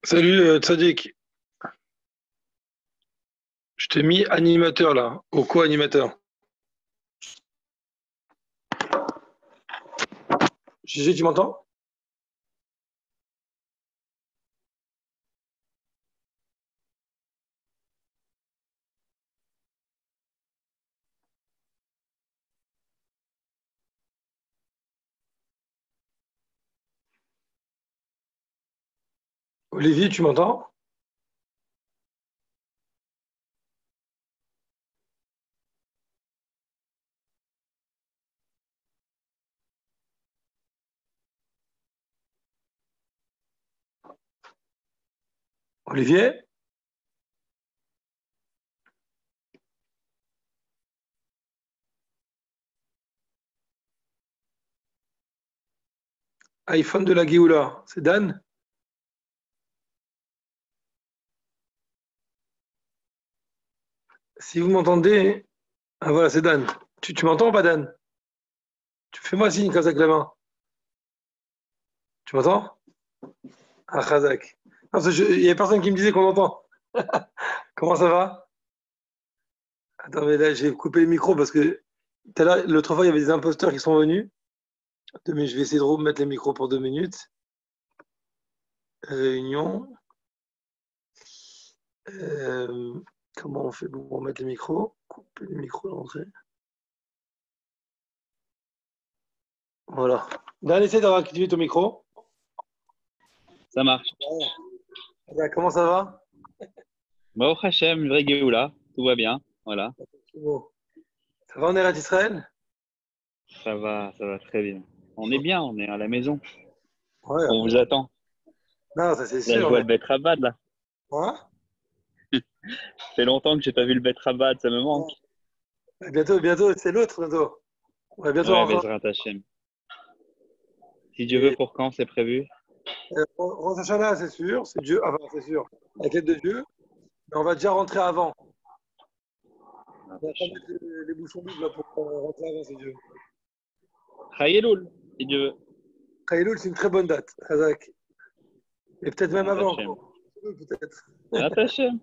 Salut Tzadik, je t'ai mis animateur là, au co-animateur. Gégé, tu m'entends? Olivier, tu m'entends? Olivier? iPhone de la Géoula, c'est Dan? Si vous m'entendez, ah voilà, c'est Dan. Tu m'entends ou pas Dan? Tu fais-moi signe, Kazak la main. Tu m'entends? Ah, Kazak. Non, il y a personne qui me disait qu'on entend. Comment ça va? Attends, mais là, j'ai coupé le micro parce que tout à l'heure, l'autre fois, il y avait des imposteurs qui sont venus. Mais je vais essayer de remettre les micros pour 2 minutes. Réunion. Euh, Comment on fait pour remettre les micros? Couper les micros d'entrée. Voilà. Dan, essaie d'avoir activé ton micro. Ça marche. Comment ça va? Baruch Hashem, une vraie Géoula, tout va bien. Voilà, C'est bon. Ça va, on est là d'Israël? ça va très bien. On est bien, on est à la maison. Ouais, On vous attend. non, ça c'est Là, je sûr. vois le Bet Rabad, là. Ouais. Ça fait longtemps que j'ai pas vu le Bet Rabad, ça me manque. Bientôt, bientôt, c'est l'autre bientôt. On va bientôt Ouais, rentrer. Bezrat Hashem. Si Dieu veut, Et pour quand c'est prévu? Rosh Hashanah, c'est sûr, c'est Dieu. Enfin, c'est sûr. Avec l'aide de Dieu. Mais on va déjà rentrer avant. Bezrat On va pas Hashem. mettre les bouchons doubles là, pour rentrer avant, c'est Dieu. Chayeloul, si Dieu veut. Kailoul, c'est une très bonne date, Razak. Et peut-être même Bezrat avant Hashem. encore. Peut-être. Bezrat Hashem.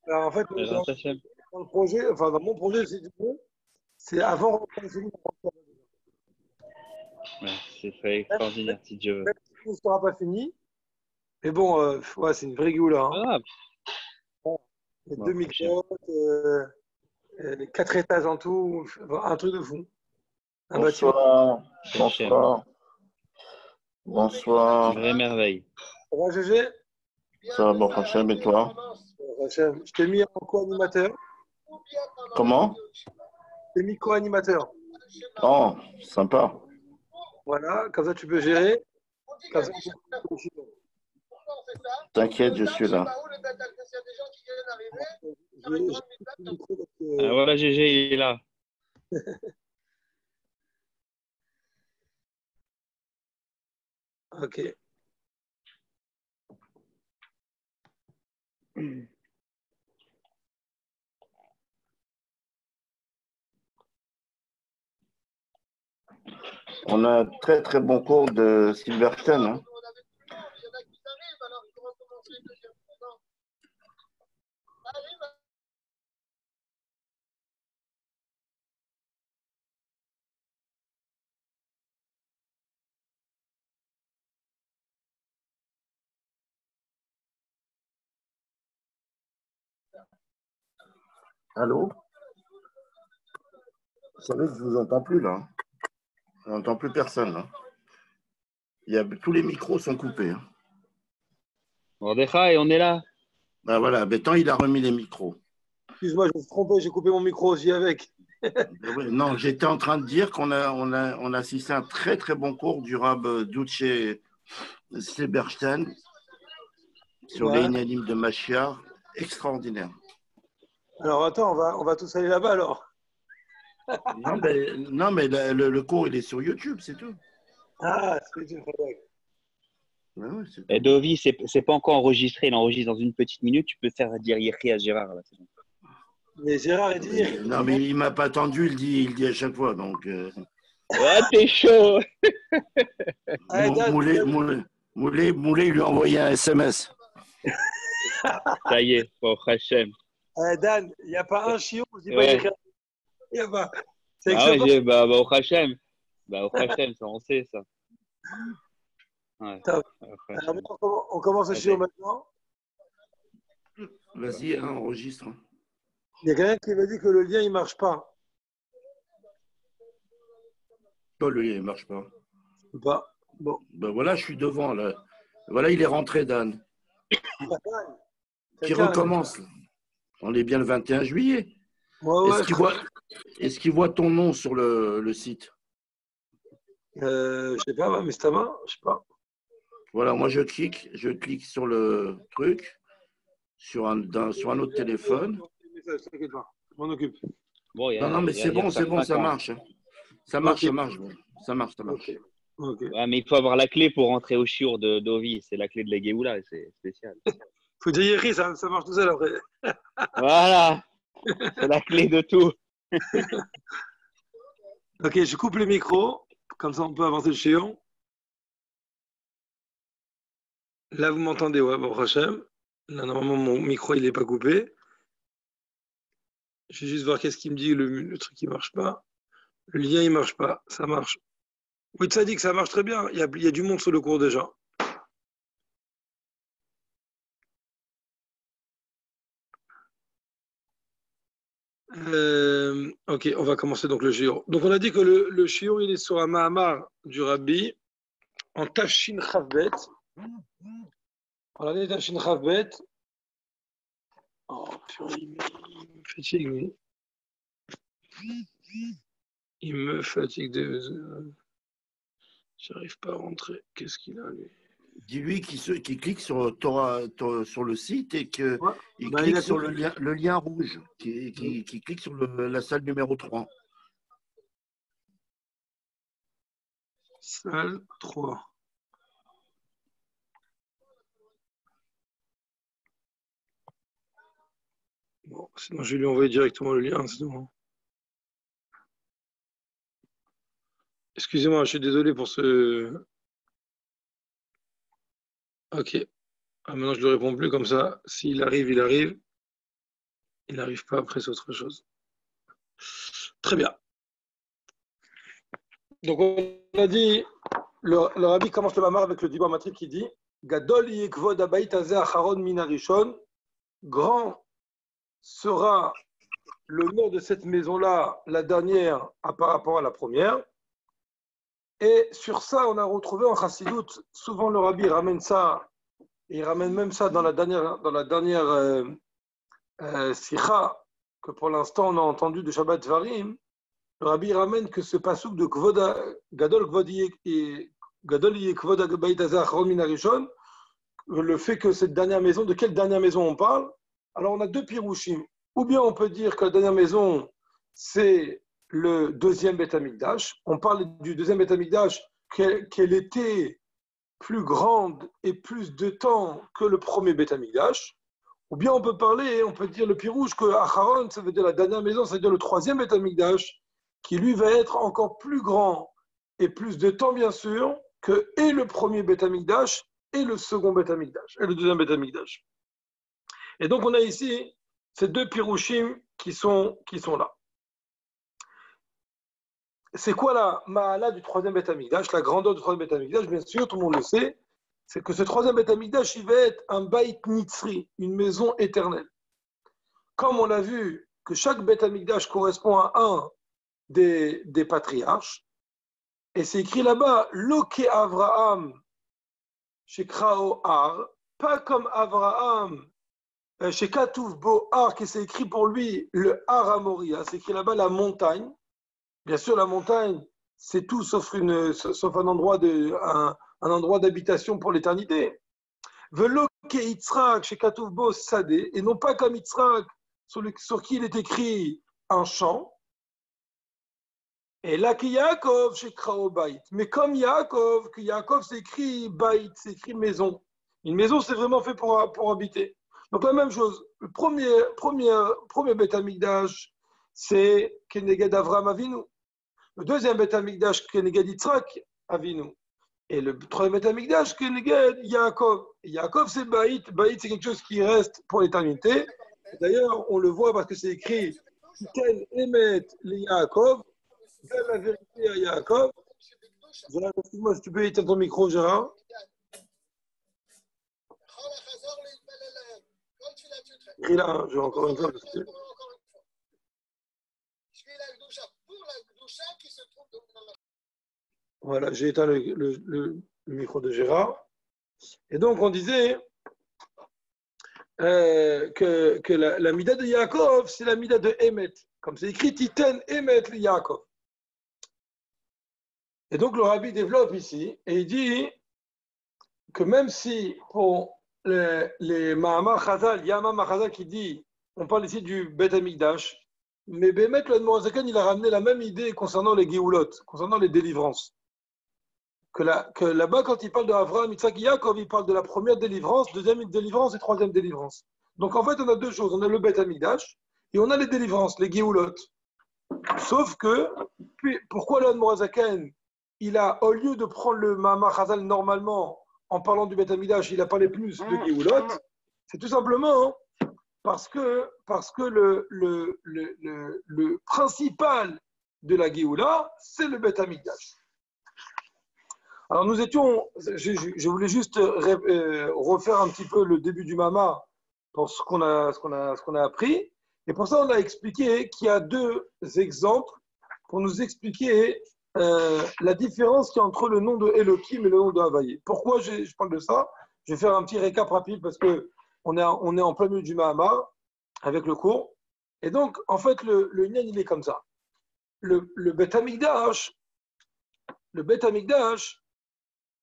Alors en fait, Bezrat Hashem. dans le projet, enfin dans mon projet, c'est avant rentrer en seconde. Ouais, c'est très Même extraordinaire, si Dieu veut. si ne sera pas fini. Mais bon, ouais, c'est une vraie goula. Pas Hein. grave. Les deux Baruch Hashem. micros, les 4 étages en tout, un truc de fou. Un bâtiment. Bonsoir, Hashem. bonsoir, Une bonsoir. vraie merveille. Ça va, GG? Ça va, bon Hachem, et toi? Hachem, je t'ai mis en co-animateur. Comment? Je t'ai mis co-animateur. Oh, sympa. Voilà, comme ça tu peux gérer. Comme ça, T'inquiète, je suis là. Ah, voilà, GG, il est là. Ok. On a un très très bon cours de Silverstone. Hein. Allô? Vous savez que je ne vous entends plus là. Je n'entends plus personne là. Tous les micros sont coupés. Hein. Mordechai, on est là. Ben voilà, Bétan, il a remis les micros. Excuse-moi, je me suis trompé, j'ai coupé mon micro aussi avec. Non, j'étais en train de dire qu'on a assisté à un très très bon cours du Rab Duce Seberstein sur les inanimes de Mashiach. Extraordinaire. Alors attends, on va tous aller là-bas alors. Non, mais le cours, il est sur YouTube, c'est tout. Ah, c'est une fois. Ouais, Et Dovi, c'est pas encore enregistré, il enregistre dans une petite minute. Tu peux faire dire Yéhi à Gérard. Là, bon. Mais Gérard, il dit. Non, mais il m'a pas attendu, il dit à chaque fois. Donc, Ouais, t'es chaud. Moulé, il lui a envoyé un SMS. Ça y est, pour Hachem. Dan, il n'y a pas un chiot, je dis pas Ouais. il n'y a pas. C'est Ah ouais, excellent. au Hachem. Au Hachem, ça, on sait ça. Ouais. Alors, on commence le chiot maintenant. Vas-y, hein, enregistre. Il y a quelqu'un qui m'a dit que le lien, il ne marche pas. Oh, le lien, il ne marche pas. Pas. Bon. Ben voilà, je suis devant, là. Voilà, il est rentré, Dan. Qui recommence. On est bien le 21 juillet. Ouais, Est-ce qu'il voit ton nom sur le site? Je sais pas, mais c'est ta main, je sais pas. Voilà, moi je clique sur le truc, sur un autre téléphone. T'inquiète pas, je m'en occupe. Bon, non, mais c'est bon, ça marche. Ça marche, ça marche. Ça marche. Okay. Ouais, mais il faut avoir la clé pour rentrer au shiur de Dovi. C'est la clé de la Géoula, c'est spécial. Faut dire Yéhi, ça marche tout seul après. Voilà, c'est la clé de tout. Ok, je coupe le micro, comme ça on peut avancer le chiot. Là, vous m'entendez, ouais, bon, Hachem. Là, normalement, mon micro, il n'est pas coupé. Je vais juste voir qu'est-ce qu'il me dit, le truc qui ne marche pas. Le lien, il ne marche pas. Ça marche. Oui, ça dit que ça marche très bien. Il y a du monde sur le cours déjà. Ok, on va commencer donc le shiur. Donc, on a dit que le shiur, il est sur un Mahamar du Rabbi en Tafshin Chavbet. On a dit Tafshin Chavbet. Oh, purée, il me fatigue, lui. Il me fatigue. J'arrive pas à rentrer. Qu'est-ce qu'il a, lui? Dis-lui qui clique sur Torah, sur le site et qu'il clique sur le lien rouge, qui clique sur la salle numéro 3. Salle 3. Bon, sinon je vais lui envoyer directement le lien, c'est bon. Excusez-moi, je suis désolé pour ce... Ok. Ah, maintenant je ne lui réponds plus comme ça. S'il arrive, il arrive. Il n'arrive pas, après c'est autre chose. Très bien. Donc on a dit, le rabbi commence le mamar avec le Dibur Matrip qui dit Gadol yekvod abayit hazeh acharon min harishon. Grand sera l'honneur de cette maison-là, la dernière par rapport à la première. Et sur ça, on a retrouvé en Chassidut, souvent le rabbi ramène ça, et il ramène même ça dans la dernière sikha, que pour l'instant on a entendu de Shabbat Varim. Le rabbi ramène que ce pasuk de Gadol Yekvod Abayit Hazeh Acharon Min Harishon, le fait que cette dernière maison, de quelle dernière maison on parle? Alors on a deux pirouchim. Ou bien on peut dire que la dernière maison, c'est le deuxième Beth Amikdash. On parle du deuxième Beth Amikdash, qu'elle était plus grande et plus de temps que le premier Beth Amikdash. Ou bien on peut dire le pirouche que Acharon, ça veut dire la dernière maison, ça veut dire le troisième Beth Amikdash, qui lui va être encore plus grand et plus de temps bien sûr que et le premier Beth Amikdash et le second Beth Amikdash, et le deuxième Beth Amikdash. Et donc on a ici ces deux pirouchim qui sont là. C'est quoi la ma'ala du troisième Beth Amikdash, la grandeur du troisième Beth Amikdash? Bien sûr, tout le monde le sait, c'est que ce troisième Beth Amikdash, il va être un Beit Nitzri, une maison éternelle. Comme on l'a vu que chaque Beth Amikdash correspond à un des patriarches. Et c'est écrit là-bas, Loke Avraham, chez Krao Ar, pas comme Avraham, chez Katouf Bo Ar, qui c'est écrit pour lui le Har Amoria, c'est écrit là-bas la montagne. Bien sûr, la montagne, c'est tout sauf un endroit d'habitation pour l'éternité. Velo ke Yitzhak chez Katouf Bo Sadeh, et non pas comme Yitzhak, sur qui il est écrit un champ. Et là, que Yaakov, chez Krao Baït. Mais comme Yaakov, que Yaakov c'est écrit Baït, c'est écrit maison. Une maison, c'est vraiment fait pour habiter. Donc la même chose. Le premier Beth Amikdash, c'est Keneged Avram Avinu. Le deuxième Beth Amikdash, Keneged Yitzhak Avinu. Et le troisième Beth Amikdash, Keneged Yaakov. Et Yaakov, c'est Baït. Baït, c'est quelque chose qui reste pour l'éternité. D'ailleurs, on le voit parce que c'est écrit Ken Emet le Yaakov. Donne la vérité à Yaakov. Gérard, excuse-moi, si tu peux éteindre ton micro, Gérard. Et là, je vais encore une fois. Parce que... Voilà, j'ai éteint le micro de Gérard. Et donc, on disait que la mida de Yaakov, c'est la mida de Emet. Comme c'est écrit, Titen Emet le Yaakov. Et donc le rabbi développe ici, et il dit que même si pour les Mahamar Chazal, il y a un Mahamar Chazal qui dit, on parle ici du Beth Amikdash, mais Bémet, le Admorazakan, il a ramené la même idée concernant les Géoulot, concernant les délivrances. Que là-bas, quand il parle de Avraham, Yitzhak, Yaakov, il parle de la première délivrance, deuxième délivrance et troisième délivrance. Donc en fait, on a deux choses, on a le Beth Amikdash, et on a les délivrances, les Géoulot. Sauf que, pourquoi le Admorazakan, il a, au lieu de prendre le Mahamar Chazal normalement, en parlant du Beth Amikdash, il a parlé plus de Géoulot, c'est tout simplement parce que le principal de la Géoula, c'est le Beth Amikdash. Alors nous étions, je voulais juste refaire un petit peu le début du Mahamar pour ce qu'on a appris, et pour ça on a expliqué qu'il y a deux exemples pour nous expliquer la différence qu'il y a entre le nom de Elohim et le nom de Havaïe. Pourquoi je parle de ça? Je vais faire un petit récap rapide parce qu'on est en plein milieu du Mahamar avec le cours. Et donc, en fait, le Nyan, il est comme ça. Le Beth Amikdash,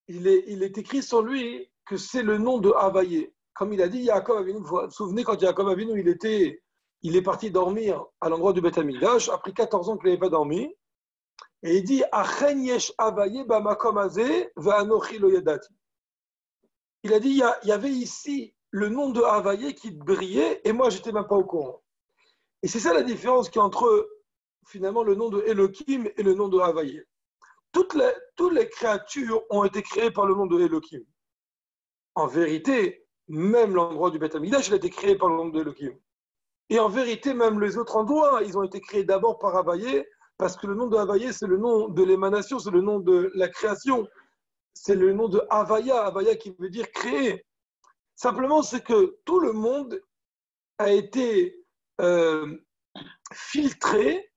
il est écrit sur lui que c'est le nom de Havaïe. Comme il a dit, Yaakov Avinu, vous vous souvenez, quand Yaakov Avinu, il est parti dormir à l'endroit du Beth Amikdash, après 14 ans qu'il n'avait pas dormi. Et il dit Achen yesh Havaïe bamakom hazeh ve'anochi lo yadati. Il a dit il y avait ici le nom de Havaïe qui brillait et moi j'étais même pas au courant. Et c'est ça la différence qu'il y a entre finalement le nom de Elohim et le nom de Havaïe. Toutes les créatures ont été créées par le nom de Elohim. En vérité, même l'endroit du Beth Amikdash, il a été créé par le nom de Elohim. Et en vérité, même les autres endroits, ils ont été créés d'abord par Havaïe, parce que le nom de Havaïe, c'est le nom de l'émanation, c'est le nom de la création. C'est le nom de Havaya, Havaya qui veut dire créer. Simplement, c'est que tout le monde a été filtré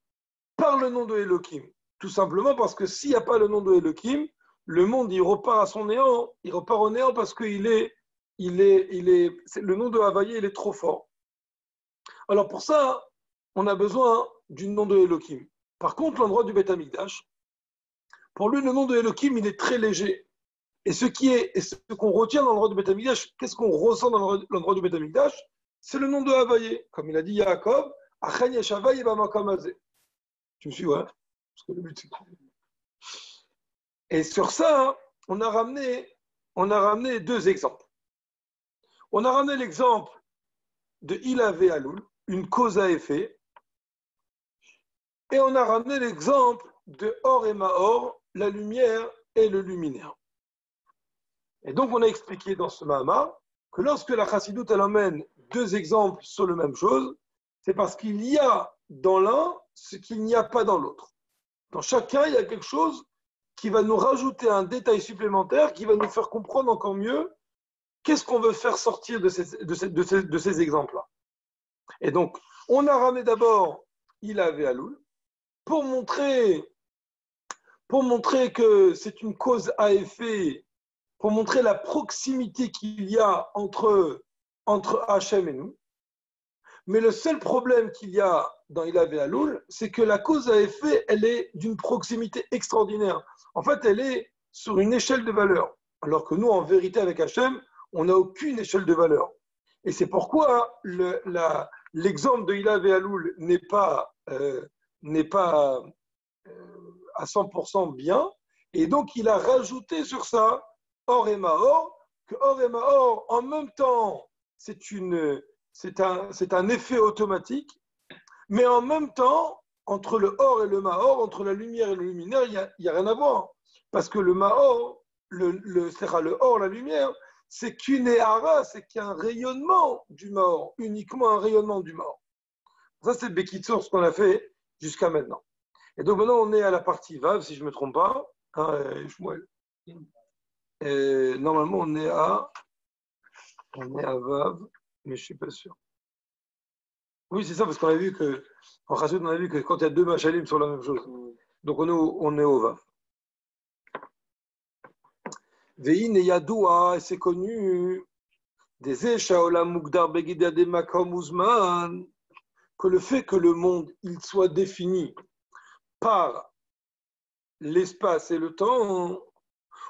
par le nom de Elohim. Tout simplement parce que s'il n'y a pas le nom de Elohim, le monde, il repart à son néant. Il repart au néant parce que le nom de Havaïe, il est trop fort. Alors pour ça, on a besoin du nom de Elohim. Par contre, l'endroit du Beth Amikdash, pour lui, le nom de Elohim, il est très léger. Et ce qu'on retient dans l'endroit du Beth Amikdash, qu'est-ce qu'on ressent dans l'endroit du Beth Amikdash? C'est le nom de Havaïe. Comme il a dit Yaakov, Achen yesh Havaïe bamakom hazeh. Tu me suis, ouais? Parce que le but, c'est... Et sur ça, on a ramené deux exemples. On a ramené l'exemple de Ilavé Aloul, une cause à effet. Et on a ramené l'exemple de Or et Maor, la lumière et le luminaire. Et donc, on a expliqué dans ce Mahamar que lorsque la Chassidoute elle emmène deux exemples sur la même chose, c'est parce qu'il y a dans l'un ce qu'il n'y a pas dans l'autre. Dans chacun, il y a quelque chose qui va nous rajouter un détail supplémentaire, qui va nous faire comprendre encore mieux qu'est-ce qu'on veut faire sortir de ces exemples-là. Et donc, on a ramené d'abord il avait Aloul pour montrer que c'est une cause à effet, pour montrer la proximité qu'il y a entre Hachem et nous. Mais le seul problème qu'il y a dans il avait Aloul, c'est que la cause à effet, elle est d'une proximité extraordinaire. En fait, elle est sur une échelle de valeur. Alors que nous, en vérité, avec Hachem, on n'a aucune échelle de valeur. Et c'est pourquoi l'exemple de Ilav et Aloul n'est pas à 100% bien. Et donc, il a rajouté sur ça Or et Mahor, que Or et Mahor, en même temps, c'est un effet automatique, mais en même temps, entre le Or et le Mahor, entre la lumière et le luminaire, il n'y a rien à voir. Parce que le Mahor, le Or, la lumière, c'est qu'une éhara, c'est qu'un rayonnement du Mahor, uniquement un rayonnement du Mahor. Ça, c'est Bekitsour, ce qu'on a fait jusqu'à maintenant. Et donc maintenant, on est à la partie Vav, si je ne me trompe pas. Normalement, on est à Vav, mais je ne suis pas sûr. Oui, c'est ça, parce qu'on a vu que, en Chassoud, on a vu que quand il y a deux machalim sur la même chose. Donc on est au Vav. Vein et Yadoua, et c'est connu, des Eshaolam Mugdar Begida de Makom Uzman, que le fait que le monde il soit défini par l'espace et le temps,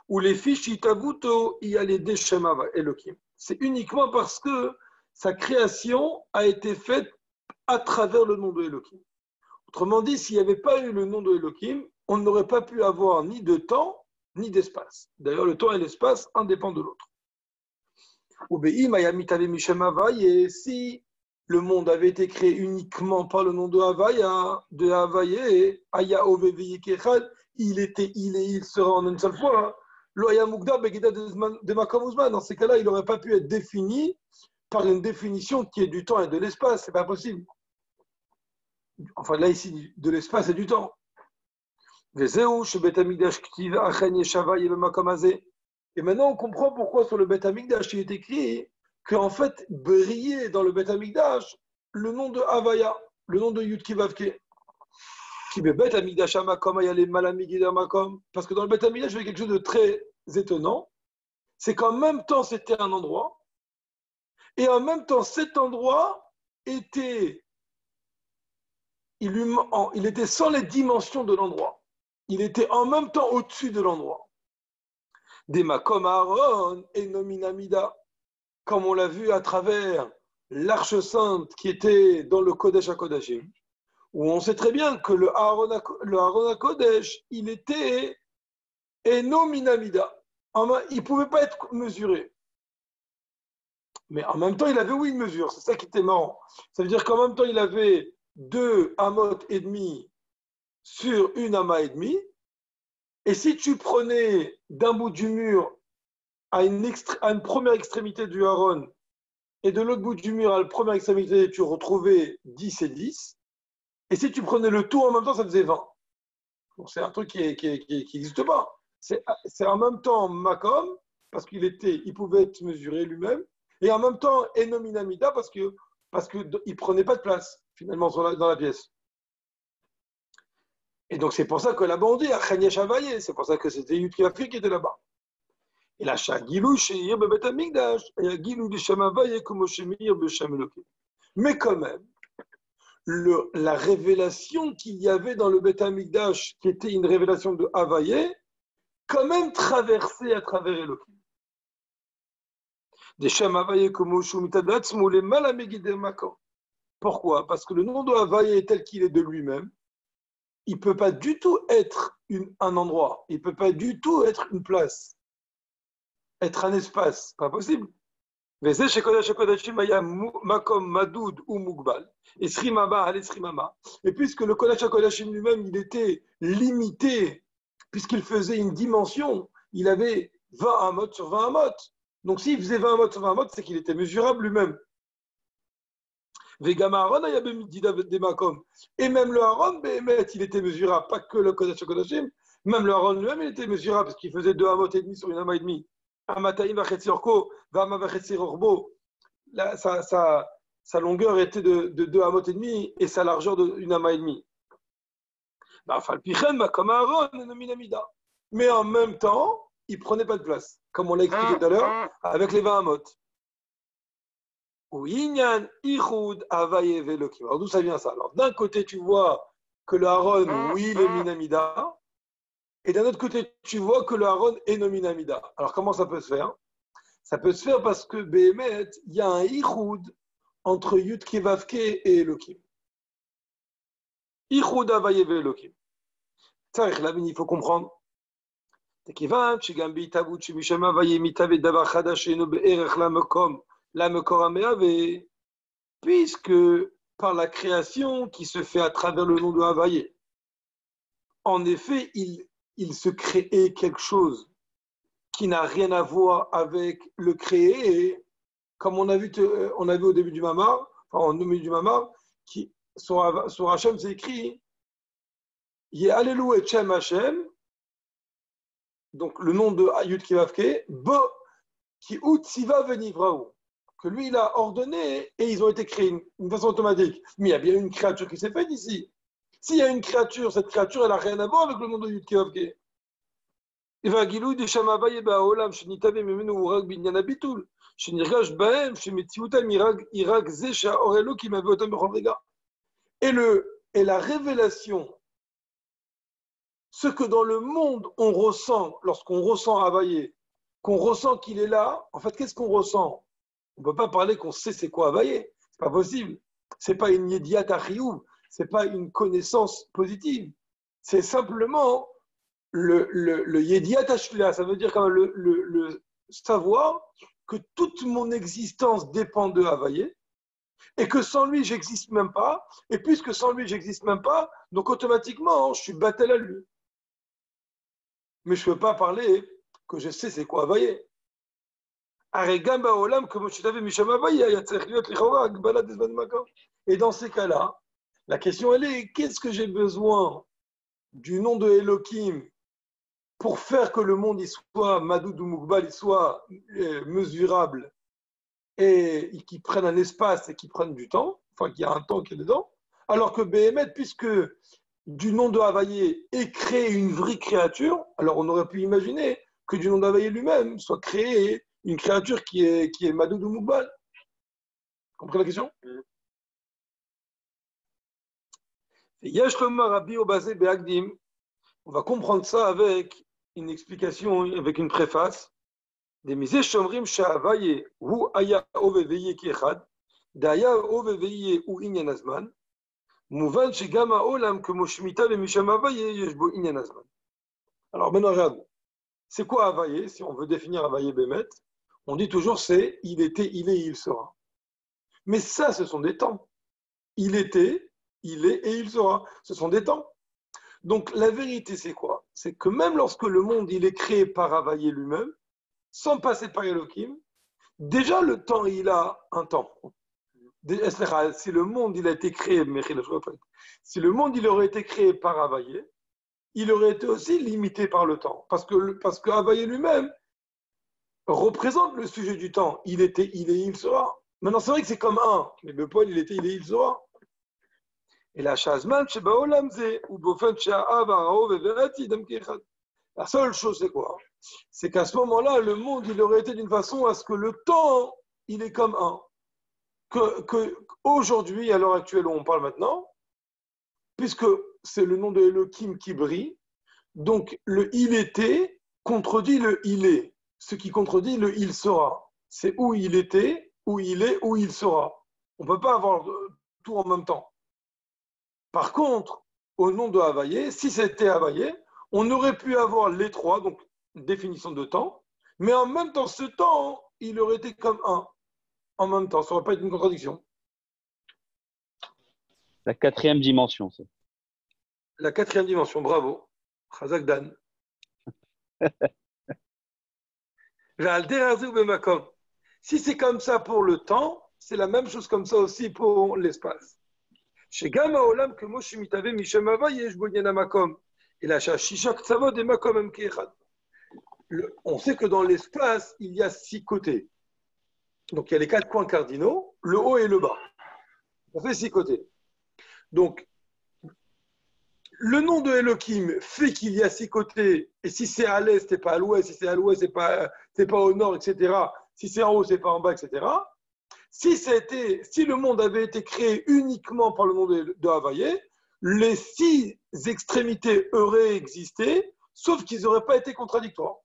où les fiches Itavuto, il y a les Deshemava Elohim. C'est uniquement parce que sa création a été faite à travers le nom de Elohim. Autrement dit, s'il n'y avait pas eu le nom de Elohim, on n'aurait pas pu avoir ni de temps, ni d'espace. D'ailleurs, le temps et l'espace, un dépend de l'autre. Et si le monde avait été créé uniquement par le nom de Havaya, il serait en une seule fois. Dans ces cas-là, il n'aurait pas pu être défini par une définition qui est du temps et de l'espace. C'est pas possible. Enfin, là, ici, de l'espace et du temps. Et maintenant, on comprend pourquoi sur le Beth Amikdash, il est écrit qu'en fait, brillait dans le Beth Amikdash le nom de Havaya, le nom de Yud Kivavke. Parce que dans le Beth Amikdash, il y avait quelque chose de très étonnant. C'est qu'en même temps, c'était un endroit, et en même temps, cet endroit était, il était sans les dimensions de l'endroit. Il était en même temps au-dessus de l'endroit. Des makom Aaron et nominamida, comme on l'a vu à travers l'arche sainte qui était dans le Kodesh HaKodashim, où on sait très bien que le Aaron HaKodesh, il était nominamida. Il ne pouvait pas être mesuré. Mais en même temps, il avait une mesure. C'est ça qui était marrant. Ça veut dire qu'en même temps, il avait 2 amot et demi sur une ama et demi. Et si tu prenais d'un bout du mur à une première extrémité du Aaron et de l'autre bout du mur à la première extrémité, tu retrouvais 10 et 10. Et si tu prenais le tout en même temps, ça faisait 20. Donc c'est un truc qui n'existe pas. C'est en même temps Makom, parce il pouvait être mesuré lui-même, et en même temps Enominamida, parce qu'il ne prenait pas de place, finalement, dans la pièce. Et donc, c'est pour ça que là-bas, on dit Achania Chavaye, c'est pour ça que c'était Yud Kivavke qui était là-bas. Et là, Shagilou, Sheir, Bebet Amikdash, et Gilou, Lishem Havaye, comme Shemir, Beshem Elokim. Mais quand même, la révélation qu'il y avait dans le Beth Amikdash, qui était une révélation de Havaye, quand même traversée à travers Elokim. Des Shem Havaye, comme Shumitadatz, Moule Malamegide Makor. Pourquoi? Parce que le nom de Havaye tel qu'il est de lui-même, il ne peut pas du tout être un endroit, il ne peut pas du tout être une place, être un espace, pas possible. Et puisque le Kodesh HaKodashim lui-même, il était limité, puisqu'il faisait une dimension, il avait 20 amot sur 20 amot. Donc s'il faisait 20 amot sur 20 amot, c'est qu'il était mesurable lui-même. Et même le Aaron, il était mesurable, pas que le Kodesh HaKodashim, même le Aaron lui-même, il était mesurable, parce qu'il faisait 2 amot et demi sur une ama et demi. Amataim vachetzi orko, vama vachetzi orbo. sa longueur était de 2 amot et demi et sa largeur de 1 ama et demi. Mais en même temps, il ne prenait pas de place, comme on l'a expliqué tout à l'heure, avec les 20 amot. Alors d'où ça vient ça? Alors d'un côté, tu vois que le Aaron, oui, il est Minamida, et d'un autre côté, tu vois que le Aaron est Nominamida. Alors comment ça peut se faire? Ça peut se faire parce que Béhémet, il y a un Ichoud entre Yud Kevavke et Elohim. Ichoud Avaye ve Elohim. Il faut comprendre. Puisque par la création qui se fait à travers le nom de Havaye, en effet, il se crée quelque chose qui n'a rien à voir avec le créé, comme on a vu au début du Mamar, enfin au milieu du Mamar, qui, sur Hachem, c'est écrit Yehallelu et Shem Hachem, donc le nom de Yud Kivavke, Bo qui Utsiva Venivraou, que lui il a ordonné et ils ont été créés d'une façon automatique. Mais il y a bien une créature qui s'est faite ici. S'il y a une créature, cette créature elle n'a rien à voir avec le nom de Yud Kivavke. והגילוי דשם הוויה בעולם שניתווה ממנו הוא רק בעניין הביטול, שנרגש בהם שמציאותם היא רק זה שהאור אלוקי מביא אותם בכל רגע. Et la révélation, ce que dans le monde on ressent, lorsqu'on ressent Havaye, qu'on ressent qu'il est là, en fait qu'est-ce qu'on ressent? On ne peut pas parler qu'on sait c'est quoi Havaye, c'est pas possible. C'est pas une yediat achiyuv, c'est pas une connaissance positive. C'est simplement le yediat hashlia, ça veut dire quand même le savoir que toute mon existence dépend de Havaye et que sans lui j'existe même pas, et puisque sans lui j'existe même pas, donc automatiquement je suis battel à lui. Mais je ne peux pas parler que je sais c'est quoi Havaye. Et dans ces cas-là, la question elle est, qu'est-ce que j'ai besoin du nom de Elohim pour faire que le monde il soit Madoud ou Moukbal, il soit mesurable et qu'il prenne un espace et qu'il prenne du temps, enfin qu'il y a un temps qui est dedans, alors que Béhémet, puisque du nom de Havaye est créé une vraie créature, alors on aurait pu imaginer que du nom d'Havaye lui-même soit créé une créature qui est Madoud ou Moukbal. Vous comprenez la question? On va comprendre ça avec une explication, avec une préface. Des misés shomrim sha'avaye hu aya oveveye kiechad, daya oveveye hu inyan azman, mouvan shegam ha'olam kemo shmita v'misham havaye yesh bo inyan azman. Alors maintenant regarde, c'est quoi Havaye? Si on veut définir Havaye Bémet, on dit toujours c'est il était, il est, il sera. Mais ça, ce sont des temps. Il était, il est et il sera. Ce sont des temps. Donc la vérité, c'est quoi? C'est que même lorsque le monde il est créé par Havaye lui-même, sans passer par Elohim, déjà le temps, il a un temps. Si le monde il a été créé, si le monde il aurait été créé par Havaye, il aurait été aussi limité par le temps. Parce que Havaye lui-même représente le sujet du temps. Il était, il est, il sera. Maintenant, c'est vrai que c'est comme un, mais le Paul, il était, il est, il sera. Et la Shazman, la seule chose, c'est quoi? C'est qu'à ce moment-là, le monde, il aurait été d'une façon à ce que le temps, il est comme un. Aujourd'hui, à l'heure actuelle où on parle maintenant, puisque c'est le nom de Elohim qui brille, donc le il était contredit le il est, ce qui contredit le il sera. C'est où il était, où il est, où il sera. On ne peut pas avoir tout en même temps. Par contre, au nom de Havaye, si c'était Havaye, on aurait pu avoir les trois, donc définition de temps, mais en même temps, ce temps, il aurait été comme un. En même temps, ça n'aurait pas été une contradiction. La quatrième dimension, c'est. La quatrième dimension, bravo. Chazak Dan. Si c'est comme ça pour le temps, c'est la même chose comme ça aussi pour l'espace. Chez Gamma Olam, que Moshe Mitave Mishem Havaye, Shboyena Makom. Et la Shishak Tzavod et Makom Mkechad. On sait que dans l'espace, il y a 6 côtés. Donc il y a les 4 coins cardinaux, le haut et le bas. Ça fait 6 côtés. Donc, le nom de Elohim fait qu'il y a 6 côtés, et si c'est à l'est, c'est pas à l'ouest, si c'est à l'ouest, c'est pas au nord, etc. Si c'est en haut, c'est pas en bas, etc. Si le monde avait été créé uniquement par le nom de Havaïe, les 6 extrémités auraient existé, sauf qu'ils n'auraient pas été contradictoires.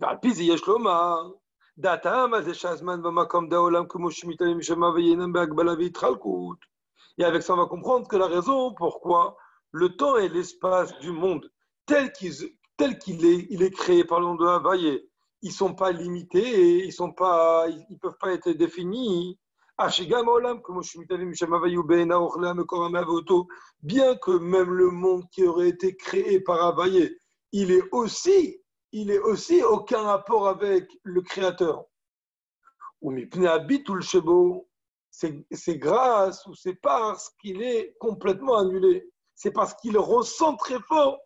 Et avec ça, on va comprendre que la raison pourquoi le temps et l'espace du monde, tel qu'il est, il est créé par le nom de Havaïe, ils ne sont pas limités et ils ne peuvent pas être définis. Bien que même le monde qui aurait été créé par Havaïe, il est aussi aucun rapport avec le Créateur. C'est grâce ou c'est parce qu'il est complètement annulé. C'est parce qu'il ressent très fort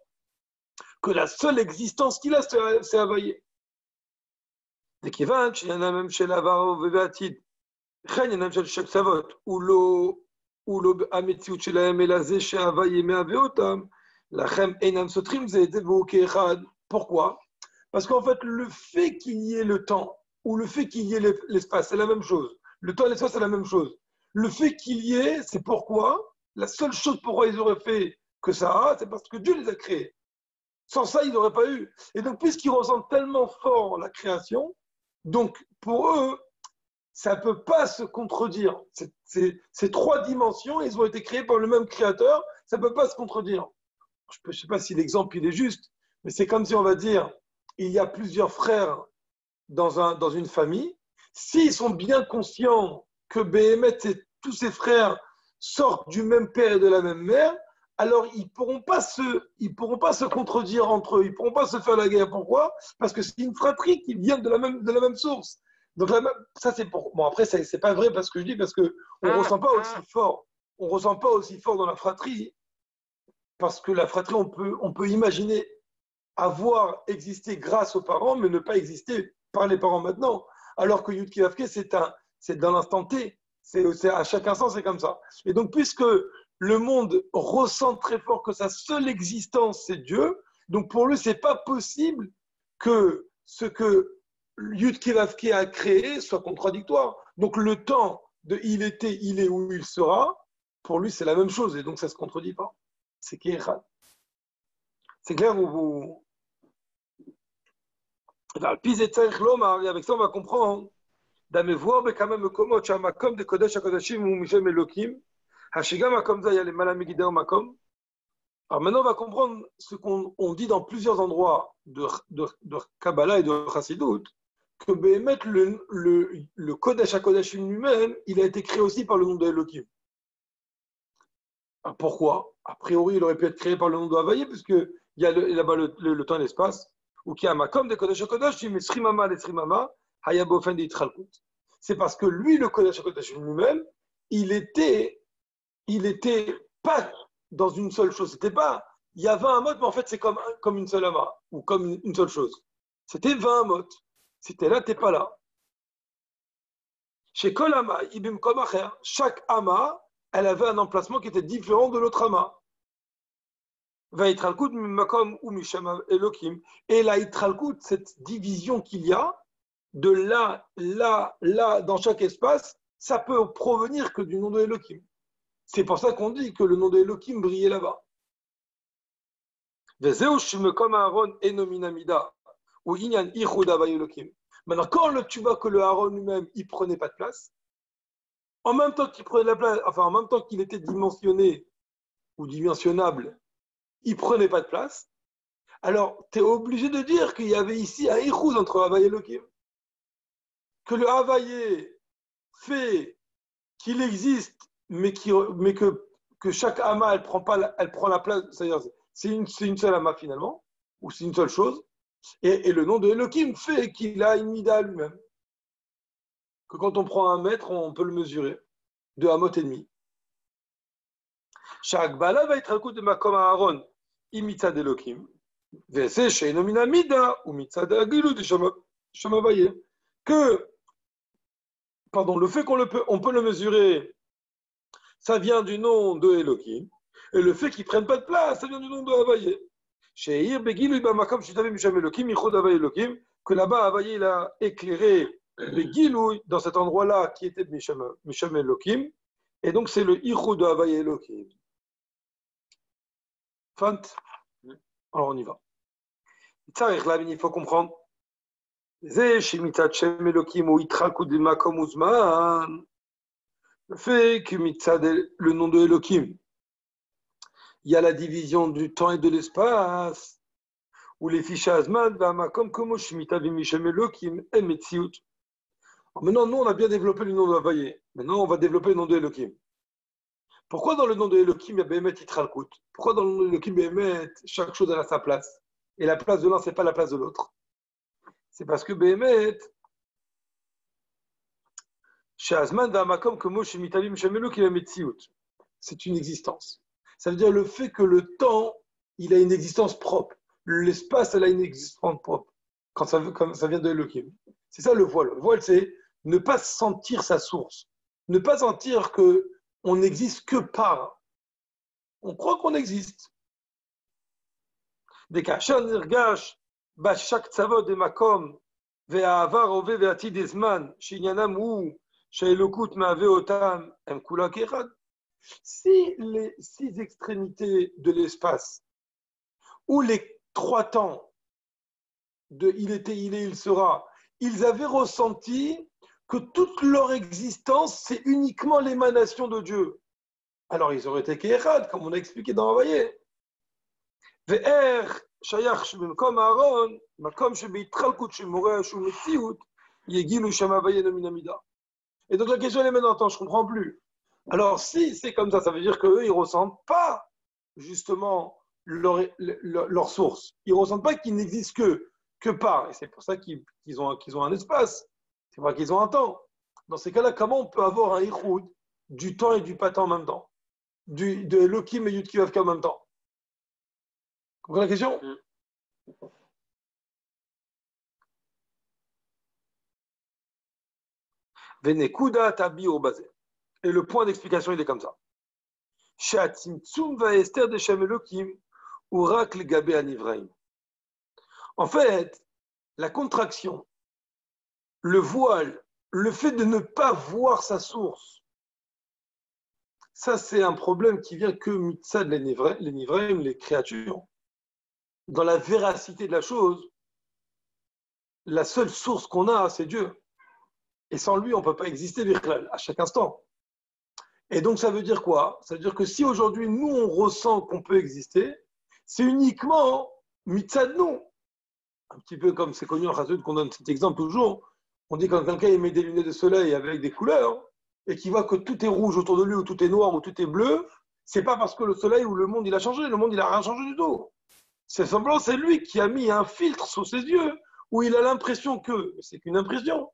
que la seule existence qu'il a, c'est Havaïe. וכיוון שעניינם של העבר ובעתיד, וכן עניינם של שקצוות, הוא לא המציאות שלהם, אלא זה שההוויה מהווה אותם, לכם אינם סותרים זה את זה והוא כאחד. Pourquoi? Parce qu'en fait, le fait qu'il y ait le temps, ou le fait qu'il y ait l'espace, c'est la même chose. Le temps et l'espace, c'est la même chose. Le fait qu'il y ait, c'est pourquoi, la seule chose pourquoi ils auraient fait que ça, c'est parce que Dieu les a créés. Sans ça, ils n'auraient pas eu. Et donc, puisqu'ils ressentent tellement fort la création, donc pour eux, ça ne peut pas se contredire. Ces 3 dimensions, ils ont été créés par le même créateur, ça ne peut pas se contredire. Je ne sais pas si l'exemple il est juste, mais c'est comme si on va dire, il y a plusieurs frères dans une famille. S'ils sont bien conscients que Béhémet et tous ses frères sortent du même père et de la même mère, alors ils ne pourront pas se contredire entre eux, ils ne pourront pas se faire la guerre. Pourquoi? Parce que c'est une fratrie qui vient de la même source. Donc ça c'est pour. Bon après c'est pas vrai parce que je dis parce que on ressent pas aussi fort dans la fratrie parce que la fratrie on peut imaginer avoir existé grâce aux parents mais ne pas exister par les parents maintenant. Alors que Yud Kevavke c'est dans l'instant T, c'est à chaque instant c'est comme ça. Et donc puisque le monde ressent très fort que sa seule existence, c'est Dieu. Donc pour lui, ce n'est pas possible que ce que Yud Kevavke a créé soit contradictoire. Donc le temps de il était, il est où il sera, pour lui, c'est la même chose. Et donc ça ne se contredit pas. C'est Kéhad. C'est clair ou vous... Et avec ça, on va comprendre. D'amevoir, mais quand même, comme Chamakom de Kodesh HaKodashim ou Mishem Elokim. Alors maintenant, on va comprendre ce qu'on dit dans plusieurs endroits de Kabbalah et de Chassidut, que Béhémet, le Kodesh HaKodashim lui-même, il a été créé aussi par le nom de Elohim. Alors pourquoi? A priori, il aurait pu être créé par le nom de Havaïe, puisqu'il y a là-bas le temps et l'espace, ou qui a Makom de Kodesh HaKodashim, mais Srimama les Srimama, Hayabofen de Yitralkut. C'est parce que lui, le Kodesh HaKodashim lui-même, il était pas dans une seule chose. C'était pas, il y a 20 amotes, mais en fait, c'est comme une seule ama, ou comme une seule chose. C'était 20 amotes. Si t'es là, t'es pas là. Chez Kol Ama, Ibim Kom Acher, chaque ama, elle avait un emplacement qui était différent de l'autre ama. Vaïtralkut, Mimakom ou Misham Elokim. Et la Itralkut, cette division qu'il y a, de là, dans chaque espace, ça peut provenir que du nom de Elohim. C'est pour ça qu'on dit que le nom de Elohim brillait là-bas. Maintenant, quand tu vois que le Aaron lui-même, il prenait pas de place, en même temps qu'il prenait la place, enfin en même temps qu'il était dimensionné ou dimensionnable, il prenait pas de place, alors tu es obligé de dire qu'il y avait ici un Ichud entre Havaï et Elohim. Que le Havaï fait qu'il existe mais que chaque ama, elle prend la place, c'est-à-dire c'est une seule ama finalement, ou c'est une seule chose, et le nom de Elohim fait qu'il a une mida lui-même. Que quand on prend 1 mètre, on peut le mesurer, de hamot et demi. Chaque bala va être un coup de makom Aaron, imitzad Elohim, vese sheino mina mida, ou mitzad agilu de Shomavaye. Que pardon, le fait on peut le mesurer, ça vient du nom de Elohim. Et le fait qu'ils ne prennent pas de place, ça vient du nom de Havaye. Sheir Begilui Bamakom Shitavim Misham Elohim, Yichud Havaye Elohim, que là-bas Havaye il a éclairé Begilui dans cet endroit-là qui était de Misham Elohim. Et donc c'est le Yichud de Havaye Elohim. Fant. Alors on y va. Il faut comprendre. Le fait que Mitzad est le nom de Elohim, il y a la division du temps et de l'espace, où les fiches Azman, Vamakom, Komo, Shemitavim, Mishem Elohim, et Metziut. Maintenant, nous, on a bien développé le nom de Havaye. Maintenant, on va développer le nom de Elohim. Pourquoi dans le nom de Elohim, il y a Behemet Yitralkut? Pourquoi dans le nom de Elohim, Behemet, chaque chose a sa place? Et la place de l'un, ce n'est pas la place de l'autre. C'est parce que Behemet, Sheazman, Vamakom, Komo, Shemitavim, Mishem Elohim, et Metziut. C'est une existence. Ça veut dire le fait que le temps, il a une existence propre. L'espace, elle a une existence propre. Quand ça vient de Elohim. C'est ça le voile. Le voile, c'est ne pas sentir sa source. Ne pas sentir qu'on n'existe que par. On croit qu'on existe. Des kachar nirgash, bashak tzavod et makom, ve'avar ove ve'atid ezman, shinyanam ou, she'elokut ma'ave otam, em kula kechad. Si les 6 extrémités de l'espace, ou les 3 temps, de il était, il est, il sera, ils avaient ressenti que toute leur existence, c'est uniquement l'émanation de Dieu. Alors ils auraient été Kéhad, comme on a expliqué dans Havaye. Ve'er, shayach, comme Aaron, makom shebeitchalkut shemoreh shu metziut, yegilu shem Havaye nominamida. Et donc la question est maintenant, attends, je ne comprends plus. Alors, si c'est comme ça veut dire qu'eux, ils ne ressentent pas, justement, leur source. Ils ne ressentent pas qu'ils n'existent que par. Et c'est pour ça qu'ils ont un espace. C'est pour ça qu'ils ont un temps. Dans ces cas-là, comment on peut avoir un ichoud du temps et du pas temps en même temps? De Elohim et Yudkivavka en même temps? Vous comprenez la question? Venekuda tabi au basé. Et le point d'explication, il est comme ça. En fait, la contraction, le voile, le fait de ne pas voir sa source, ça c'est un problème qui vient que mitzad les nivraim, les créatures. Dans la véracité de la chose, la seule source qu'on a, c'est Dieu. Et sans lui, on ne peut pas exister à chaque instant. Et donc, ça veut dire quoi? Ça veut dire que si aujourd'hui, nous, on ressent qu'on peut exister, c'est uniquement mitzad nous. Un petit peu comme c'est connu en Chassidut qu'on donne cet exemple toujours. On dit quand quelqu'un met des lunettes de soleil avec des couleurs et qu'il voit que tout est rouge autour de lui ou tout est noir ou tout est bleu, c'est pas parce que le soleil ou le monde il a changé. Le monde il a rien changé du tout. C'est simplement c'est lui qui a mis un filtre sur ses yeux où il a l'impression que c'est qu'une impression.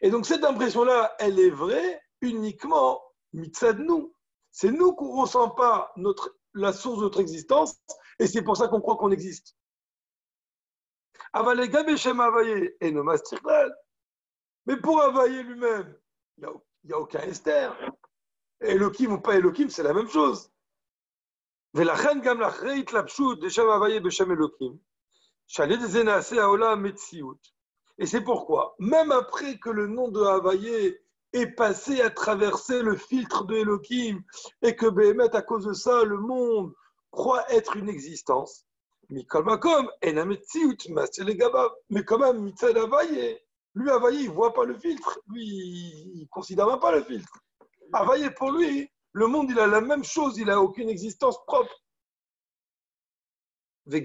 Et donc cette impression-là, elle est vraie uniquement mitzad nous. C'est nous qu'on ne ressent pas la source de notre existence et c'est pour ça qu'on croit qu'on existe. Avalega Beshem Havaye et no mastirlal. Mais pour Havaye lui-même, il n'y a aucun Esther. Elohim ou pas Elohim, c'est la même chose. Velachen gam lachreit lapshut deshem Havaye Beshem Elohim. Shaled zenaase haola metziut. Et c'est pourquoi, même après que le nom de Havaye est passé à traverser le filtre de Elohim et que Behemet, à cause de ça, le monde croit être une existence, mais quand même, Mitzad Havaye, lui, Havaye, il ne voit pas le filtre. Lui, il ne considère même pas le filtre. Havaye, pour lui, le monde, il a la même chose, il n'a aucune existence propre. Et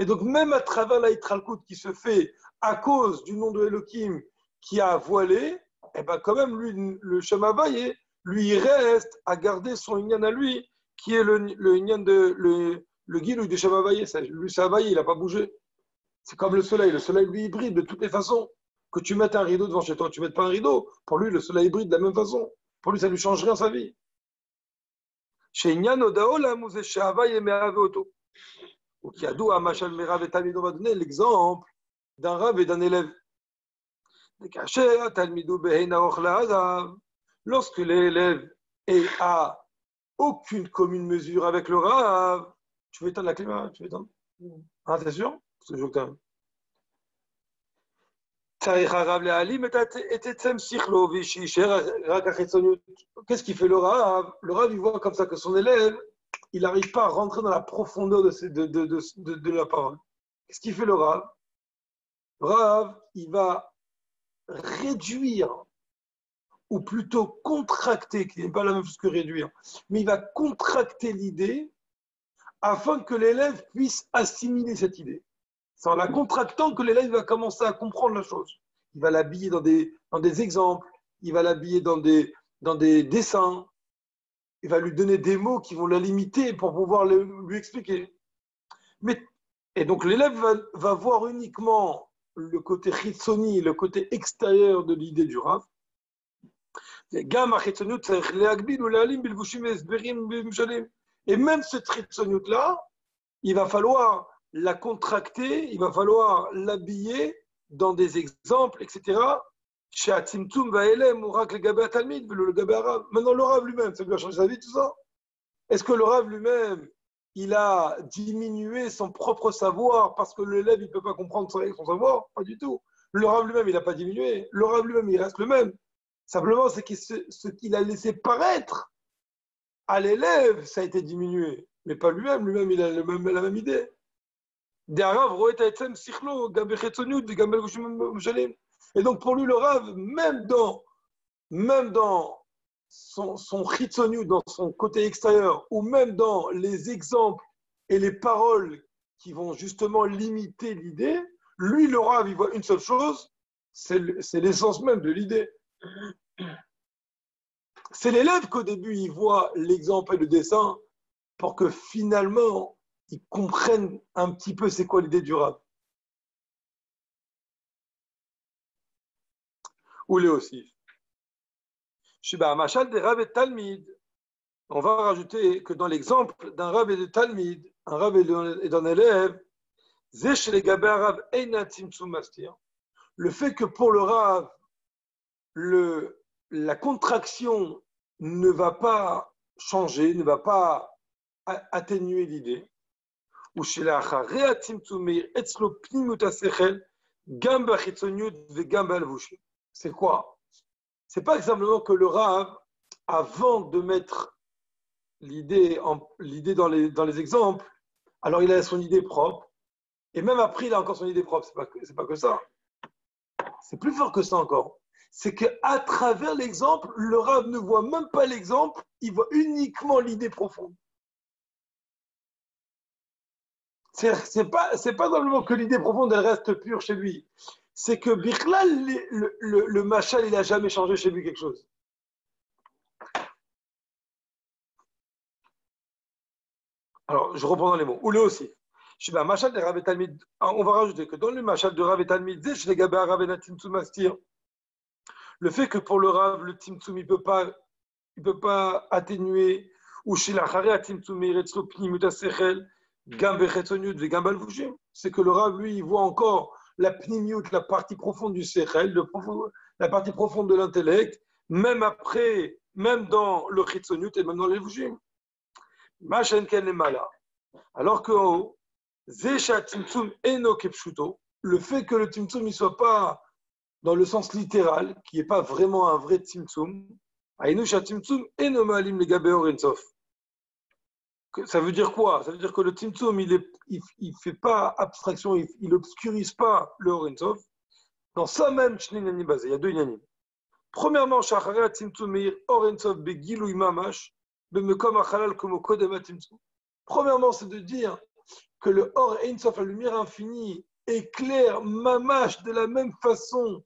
donc, même à travers la Yitralkut qui se fait à cause du nom de Elohim qui a voilé, et ben quand même, lui, le Shem Havaye, lui, il reste à garder son inyan à lui, qui est le inyan le guilou de Shem Havaye. Lui, c'est Havaye, il n'a pas bougé. C'est comme le soleil. Le soleil, lui, il brille de toutes les façons. Que tu mettes un rideau devant chez toi, tu ne mettes pas un rideau. Pour lui, le soleil brille de la même façon. Pour lui, ça ne lui change rien sa vie. Chez Inyan Odao, la Mouze, chez Havaye, mais Ave Oto. Ou qui a d'où à Machal Merav et Talmid, on va donner l'exemple d'un Rav et d'un élève. Lorsque l'élève a aucune commune mesure avec le Rav, tu veux éteindre la clim, tu veux éteindre? Ah, t'es sûr? Parce que je veux quand même. Qu'est-ce qu'il fait le Rav? Le Rav, il voit comme ça que son élève, il n'arrive pas à rentrer dans la profondeur de la parole. Qu'est-ce qu'il fait le Rav? Le Rav, il va réduire, ou plutôt contracter, qui n'est pas la même chose que réduire, mais il va contracter l'idée afin que l'élève puisse assimiler cette idée. C'est en la contractant que l'élève va commencer à comprendre la chose. Il va l'habiller dans des exemples, il va l'habiller dans des dessins, il va lui donner des mots qui vont la limiter pour pouvoir lui expliquer. Et donc l'élève va voir uniquement le côté chitsoni, le côté extérieur de l'idée du Rav. Et même ce chitsoniut-là, il va falloir la contracter, il va falloir l'habiller dans des exemples, etc. Maintenant, le Rav lui-même, ça lui a changé sa vie, tout ça. Est-ce que le Rav lui-même, il a diminué son propre savoir parce que l'élève, il ne peut pas comprendre son savoir? Pas du tout. Le Rav lui-même, il n'a pas diminué. Le Rav lui-même, il reste le même. Simplement, c'est que ce qu'il a laissé paraître à l'élève, ça a été diminué. Mais pas lui-même. Lui-même, il a la même idée. Et donc, pour lui, le Rav, même dans son chitsoniut, dans son côté extérieur, ou même dans les exemples et les paroles qui vont justement limiter l'idée, lui, le Rav, il voit une seule chose, c'est l'essence même de l'idée. C'est l'élève qu'au début, il voit l'exemple et le dessin pour que finalement, il comprenne un petit peu c'est quoi l'idée du Rav. Ou les aussi. Machal des Rav et Talmid, on va rajouter que dans l'exemple d'un Rav et de Talmid, un Rav et d'un élève, le fait que pour le Rav, la contraction ne va pas changer, ne va pas atténuer l'idée. Ou chez la c'est quoi? C'est pas simplement que le Rav, avant de mettre l'idée dans les exemples, alors il a son idée propre, et même après il a encore son idée propre. C'est pas que ça. C'est plus fort que ça encore. C'est qu'à travers l'exemple, le Rav ne voit même pas l'exemple, il voit uniquement l'idée profonde. C'est pas simplement que l'idée profonde, elle reste pure chez lui. C'est que Bichlal, le machal, il n'a jamais changé chez lui quelque chose. Alors, je reprends dans les mots. Ou le aussi. Machal de Rav et Talmid. On va rajouter que dans le machal de Rav et Talmid, le fait que pour le Rav, le Timtsum, il peut pas atténuer, ou chez la Chare, Timtsum, c'est que le Rav, lui, il voit encore la pnimiut, la partie profonde du sechel, la partie profonde de l'intellect, même après, même dans le chitsoniut et même dans les vujim. Alors que le fait que le timtsum ne soit pas dans le sens littéral, qui n'est pas vraiment un vrai timtsum, ça veut dire quoi? Ça veut dire que le timtsum, il fait pas abstraction, il obscurise pas le Orensov. Dans ça même, il y a deux inanim. Premièrement, premièrement, c'est de dire que le Or Ein-Sof, la lumière infinie, éclaire mamash de la même façon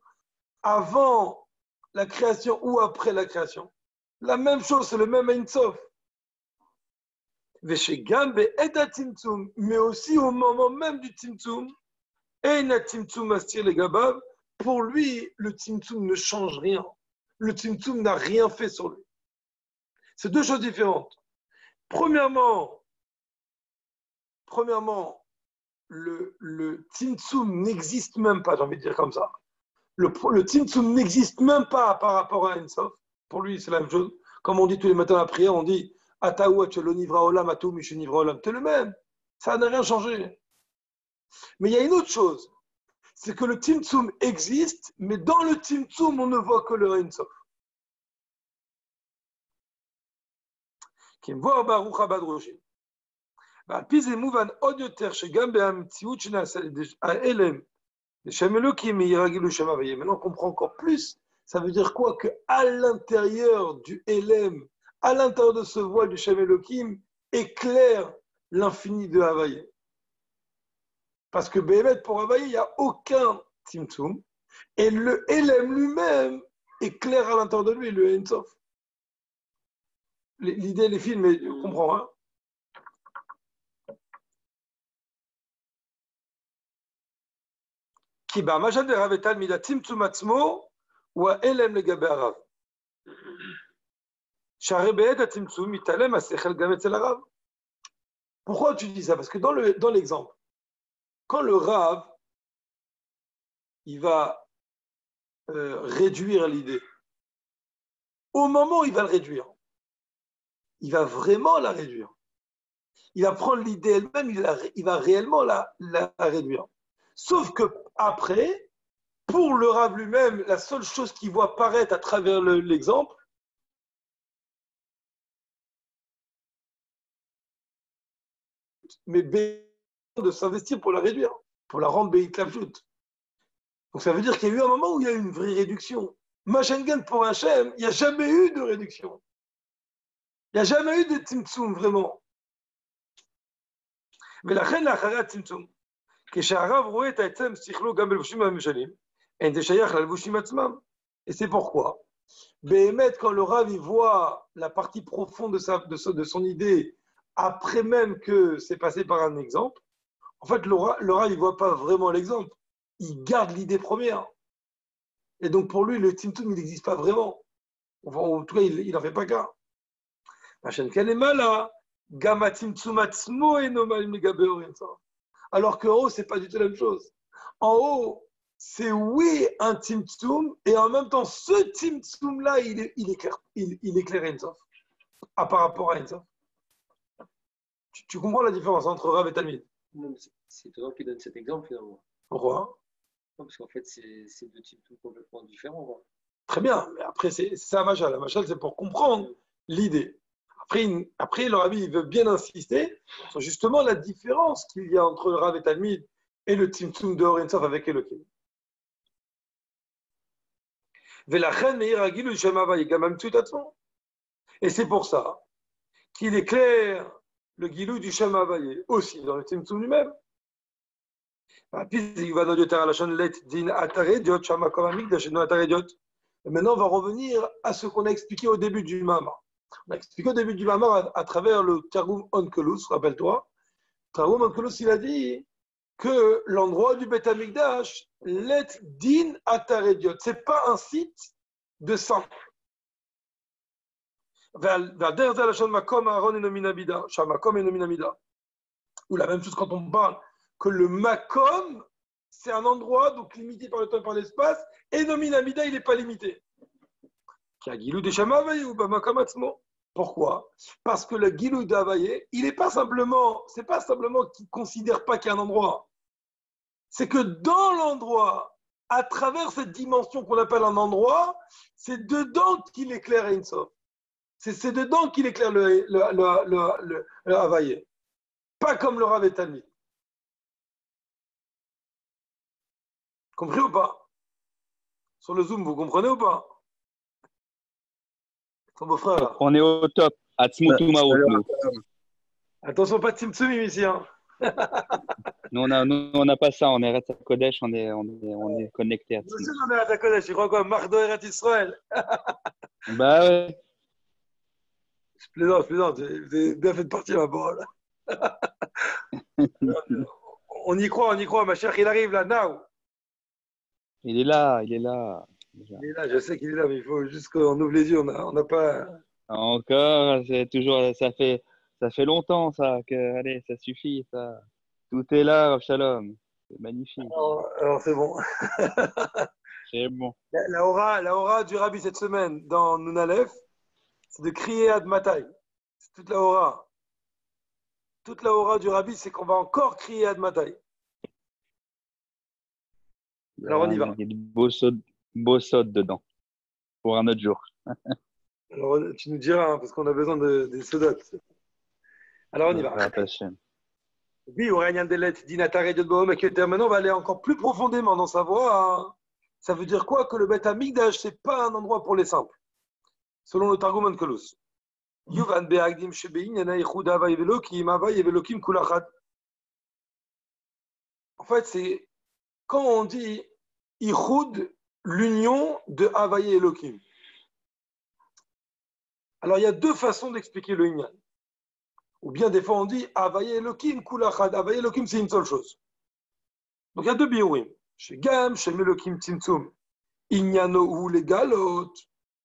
avant la création ou après la création. La même chose, c'est le même Ein-Sof. Mais aussi au moment même du Tzimtzum, pour lui, le Tzimtzum ne change rien. Le Tzimtzum n'a rien fait sur lui. C'est deux choses différentes. Premièrement, le Tzimtzum n'existe même pas, j'ai envie de dire comme ça. Le Tzimtzum n'existe même pas par rapport à Ensof. Pour lui, c'est la même chose. Comme on dit tous les matins à la prière, on dit Ataou Nivra Olam, Atou Mishu Nivra Olam. C'est le même. Ça n'a rien changé. Mais il y a une autre chose. C'est que le Tzimtzum existe, mais dans le Tzimtzum, on ne voit que le Ensof. Qui me voit Baruch Abad Roger. על פי זה מובן עוד יותר שגם במציאות שנעשה ההלם לשם אלוקים יראה גילוי שם הוויה. Maintenant on comprend encore plus, ça veut dire quoi? qu'à l'intérieur du Hélem, à l'intérieur de ce voile du Shem Elohim, éclaire l'infini de Havaïa. Parce que Béhémet, pour Havaïa, il n'y a aucun Tzimtzum, et le Hélem lui-même éclaire à l'intérieur de lui le Ensof. L'idée, les films, mais on comprend, hein? כי במשל דרב ותלמיד הצמצום עצמו הוא ההלם לגבי הרב. שהרי בעת הצמצום מתעלם השכל גם אצל הרב. Pourquoi tu dis ça? Parce que dans l'exemple, quand le Rav il va réduire l'idée, au moment où il va le réduire, il va vraiment la réduire. Il va prendre l'idée elle-même, il va réellement la réduire. Sauf que après, pour le Rav lui-même, la seule chose qu'il voit paraître à travers l'exemple, mais de s'investir pour la réduire, pour la rendre Beit Lavjout. Donc ça veut dire qu'il y a eu un moment où il y a eu une vraie réduction. Machengen pour Hachem, il n'y a jamais eu de réduction. Il n'y a jamais eu de Tzimtzum, vraiment. Mais la reine la Charat Tzimtzum. כשהרב רואה את העצם שכלו גם בלבושים המשלים, אין זה שייך ללבושים עצמם. Et c'est pourquoi, באמת, quand le Rav il voit la partie profonde de son idée, après même que c'est passé par un exemple, en fait, le Rav il ne voit pas vraiment l'exemple, il garde l'idée première. Et donc pour lui, le Tzimtzum, il n'existe pas vraiment. Enfin, en tout cas, il n'en fait pas cas. Machem Kalemala, Gama Tzimtzum Atzmo Enomal Megabeor Ensof. Alors qu'en haut, ce n'est pas du tout la même chose. En haut, c'est oui un Tzimtzum, et en même temps, ce Tzimtzum-là, il éclaire Ensof, par rapport à Ensof. Tu comprends la différence entre Rav et Talmid? Non, c'est toi qui donne cet exemple, finalement. Pourquoi? Non, parce qu'en fait, c'est deux Tzimtzum complètement différents. Quoi. Très bien, mais après, c'est ça la machal. La machal, c'est pour comprendre l'idée. Après, le Rabbi il veut bien insister sur justement la différence qu'il y a entre le Rav et Talmid et le Tzimtzum de Or Ein Sof avec Elohim. Et c'est pour ça qu'il éclaire le Gilou du Shem Havaye aussi dans le Tzimtzum lui-même. Et maintenant, on va revenir à ce qu'on a expliqué au début du Mamar. On a expliqué au début du Mamar à travers le Targum Onkelos, rappelle-toi. Targum Onkelos, il a dit que l'endroit du Beth Amikdash, let din atarediot, c'est pas un site de sang. Ou la même chose quand on parle que le makom, c'est un endroit donc limité par le temps et par l'espace, et nominamida, il n'est pas limité. Pourquoi? Parce que le Gilou d'Havaye, il n'est pas simplement, c'est pas simplement qu'il ne considère pas qu'il y a un endroit. C'est que dans l'endroit, à travers cette dimension qu'on appelle un endroit, c'est dedans qu'il éclaire Ein Sof. C'est dedans qu'il éclaire le Havaye. Pas comme le Rav et Talmid. Compris ou pas? Sur le Zoom, vous comprenez ou pas? Ton beau-frère là. On est au top. Attention, pas de Tzimtzumim ici. Hein. Nous, on n'a pas ça. On est Eretz Kodesh. On est connecté à Nous aussi, on est Eretz Kodesh. Tu crois quoi? Mardo Eretz Israël. Bah ouais. Je plaisante. Vous avez bien fait de partir la parole. On y croit. Ma chère, il arrive là, now. Il est là. Il est là, je sais qu'il est là, mais il faut juste qu'on ouvre les yeux. On n'a pas. Encore, c'est toujours, ça fait longtemps ça. Allez, ça suffit ça. Tout est là, Rav Shalom. C'est magnifique. Alors c'est bon. C'est bon. La aura du Rabbi cette semaine dans Nounalef, c'est de crier Ad Matai. C'est toute la aura. Toute la aura du Rabbi, c'est qu'on va encore crier Ad Matai. Alors on y va. Il y a de beaux sauts dedans. Pour un autre jour. Alors, tu nous diras, hein, parce qu'on a besoin des sodotes. Alors on y va. Oui, Aurélien Delette, Dinatar et Diodbohom, et maintenant on va aller encore plus profondément dans sa voie. Hein. Ça veut dire quoi? Que le Beth Amikdash, c'est pas un endroit pour les simples. Selon le Targum Onkelos. Yuvan Be'agdim Shebein, Yana Yichud Hava Yevelokim, Hava Yevelokim Kulachad. En fait, c'est quand on dit Yichud, l'union de Hava et Elokim. Alors, il y a deux façons d'expliquer le Inyan. Ou bien, des fois, on dit Havaye Elokim Kulachad. Havaye Elokim, c'est une seule chose. Donc, il y a deux biourim. Chez Gam, chez Melokim Tzimtzum. Inyano ou les galot.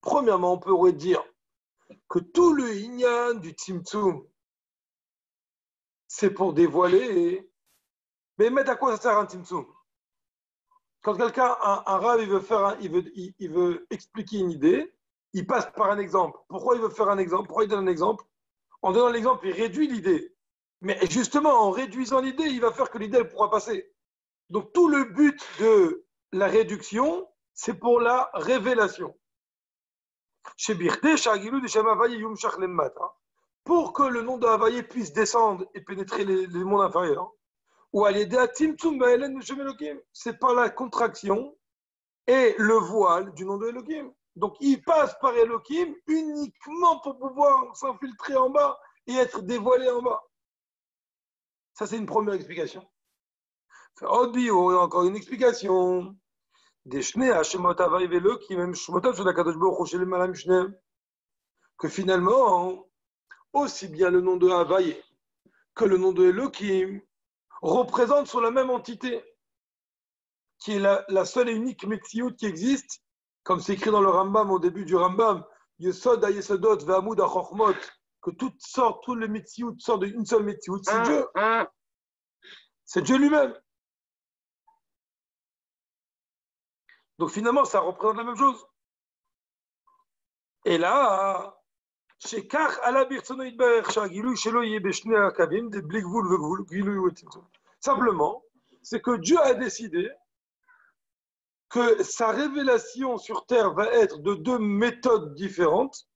Premièrement, on pourrait dire que tout le Inyan du Tzimtzum, c'est pour dévoiler. Mais à quoi ça sert un Tzimtzum? Quand quelqu'un, un rave, il veut expliquer une idée, il passe par un exemple. Pourquoi il veut faire un exemple? Pourquoi il donne un exemple? En donnant l'exemple, il réduit l'idée. Mais justement, en réduisant l'idée, il va faire que l'idée pourra passer. Donc tout le but de la réduction, c'est pour la révélation. Pour que le nom de Havaïe puisse descendre et pénétrer les mondes inférieurs. Ou à l'aider à Timtum Ba'elen de Shem Elohim. C'est par la contraction et le voile du nom de Elohim. Donc, il passe par Elohim uniquement pour pouvoir s'infiltrer en bas et être dévoilé en bas. Ça, c'est une première explication. Odbio, encore une explication. Des Shnei Hashemot Havaï Velokim, même Shmotav sur la Kadosh Baruch Hu Shelem Malam Shneim. Que finalement, aussi bien le nom de Havaï que le nom de Elohim représentent sur la même entité, qui est la seule et unique Metsiout qui existe, comme c'est écrit dans le Rambam, au début du Rambam, Yesod ha-Yesodot ve'amud ha-Chochmot, que tout le Metsiout sort d'une seule Metsiout, c'est Dieu. C'est Dieu lui-même. Donc finalement, ça représente la même chose. Et là, Shekach ala birtsono yitbarech sha'gilui shelo yeh beshnei hakavim de bli gvul ve'gvul gilui u'tzimtzum. Simplement, c'est que Dieu a décidé que sa révélation sur terre va être de deux méthodes différentes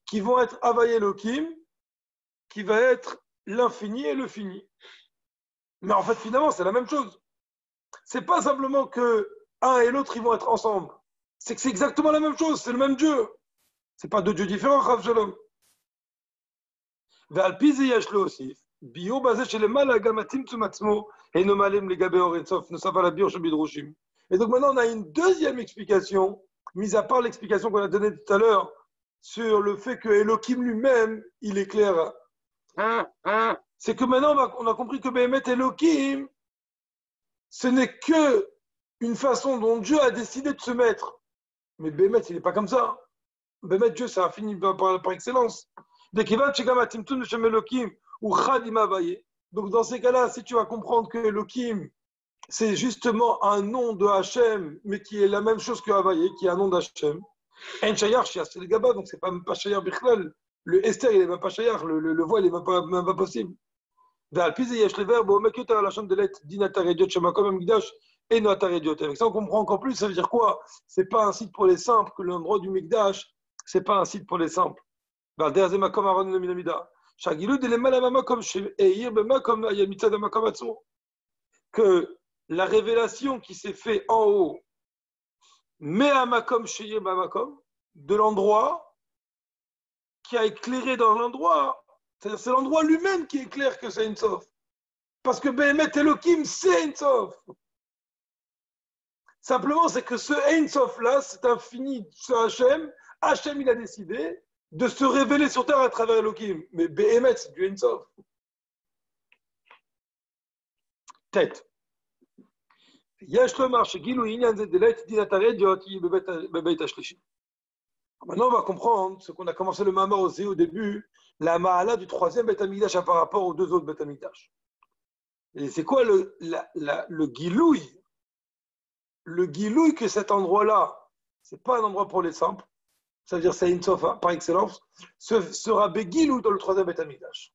qui vont être Havaï Elohim, qui va être l'infini et le fini. Mais en fait, finalement, c'est la même chose. C'est pas simplement que un et l'autre, ils vont être ensemble. C'est que c'est exactement la même chose, c'est le même Dieu. C'est pas deux dieux différents, Rav Shalom. ועל פי זה יש להוסיף, ביור בזה שלמעלה גם הצמצום עצמו אינו מעלם לגבי אור אינסוף, נוסף על הביור שבדרושים. Et donc maintenant, on a une deuxième explication, mis à part l'explication qu'on a donnée tout à l'heure, sur le fait que Elohim lui-même, il est clair. C'est que maintenant, on a compris que Béhémet Elohim, ce n'est que une façon dont Dieu a décidé de se mettre. Mais Béhémet, il n'est pas comme ça. Béhémet, Dieu, c'est infini par excellence. Donc dans ces cas-là, si tu vas comprendre que Elohim, c'est justement un nom de Hachem, mais qui est la même chose que Havaïe, qui est un nom d'Hachem. En Shayar, c'est le Gaba, donc c'est pas Shayar Bichlal. Le Esther, il est même pas Shayar, le voile, il est même pas possible. Avec ça, on comprend encore plus, ça veut dire quoi? C'est pas un site pour les simples, que l'endroit du Mikdash, c'est pas un site pour les simples. Que la révélation qui s'est faite en haut, mais à Makom Sheye Makom, de l'endroit qui a éclairé dans l'endroit, c'est l'endroit lui-même qui éclaire que c'est une Sof. Parce que Behemet Elohim, c'est une Sof. Simplement, c'est que ce Ein Sof là, c'est infini, ce Hachem. Hachem, il a décidé de se révéler sur terre à travers Elohim. Mais Behemet, c'est du Ein Sof. Tête. Maintenant, on va comprendre ce qu'on a commencé le Mamar aussi au début, la Ma'ala du troisième Beth Amikdash par rapport aux deux autres Beth Amikdash. Et c'est quoi le guilouille? Le guilouille que cet endroit-là, c'est pas un endroit pour les simples, ça veut dire c'est une sofa par excellence, sera Begilou dans le troisième Beth Amikdash.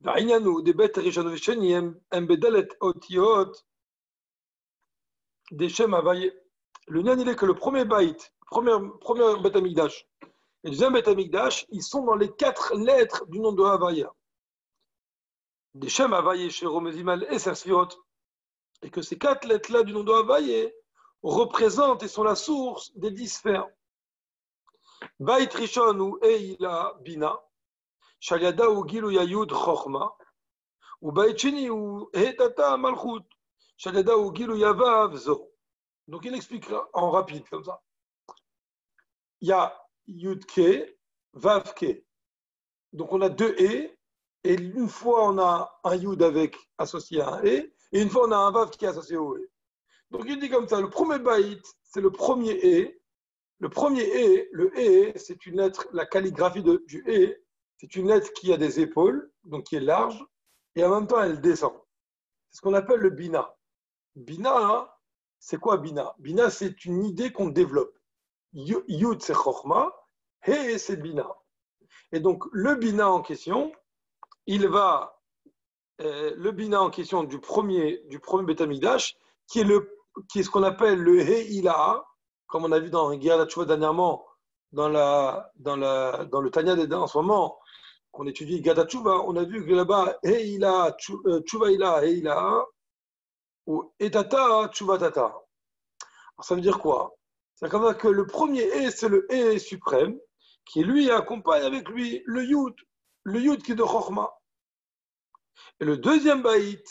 Des bêtes Rishon Embedelet Otiot, des Shem Havaye. Le Nyan, il est que le premier Baït, premier Beth Amikdash, et le deuxième Beth Amikdash, ils sont dans les 4 lettres du nom de Havaya. Des Shem Havaye chez Romezimal et Sersfirot. Et que ces 4 lettres-là du nom de Havaye représentent et sont la source des 10 sphères. Bait Rishon ou Eila Bina, Shaliada ou Gilu Yayud Chochma, ou Bait Sheni ou Hetata Malchut, Shaliada ou Gilu Yavav Zo. Donc il explique en rapide comme ça. Il y a Yud Ke, Vav Ke. Donc on a 2 E, et une fois on a un Yud avec associé à un E, et une fois on a un Vav qui est associé au E. Donc il dit comme ça, le premier Bait, c'est le premier E. Le premier E, le E, c'est une lettre, la calligraphie du E, c'est une lettre qui a des épaules, donc qui est large, et en même temps elle descend. C'est ce qu'on appelle le Bina. Bina, c'est quoi Bina? Bina, c'est une idée qu'on développe. Yud, c'est Chochma, He, c'est Bina. Et donc le Bina en question, il va, le Bina en question du premier Beth Amikdash, qui est ce qu'on appelle le He Ilaha, comme on a vu dans Giyat Tshuva dernièrement, dans le Tanya en ce moment, qu'on étudie Giyat Tshuva, on a vu que là-bas, Heila, Tshuva Ila, Heila, ou Etata, Tshuva Tata. Alors ça veut dire quoi? C'est comme ça que le premier E, c'est le E suprême, qui lui accompagne avec lui le Yud qui est de Chochma. Et le deuxième Baït,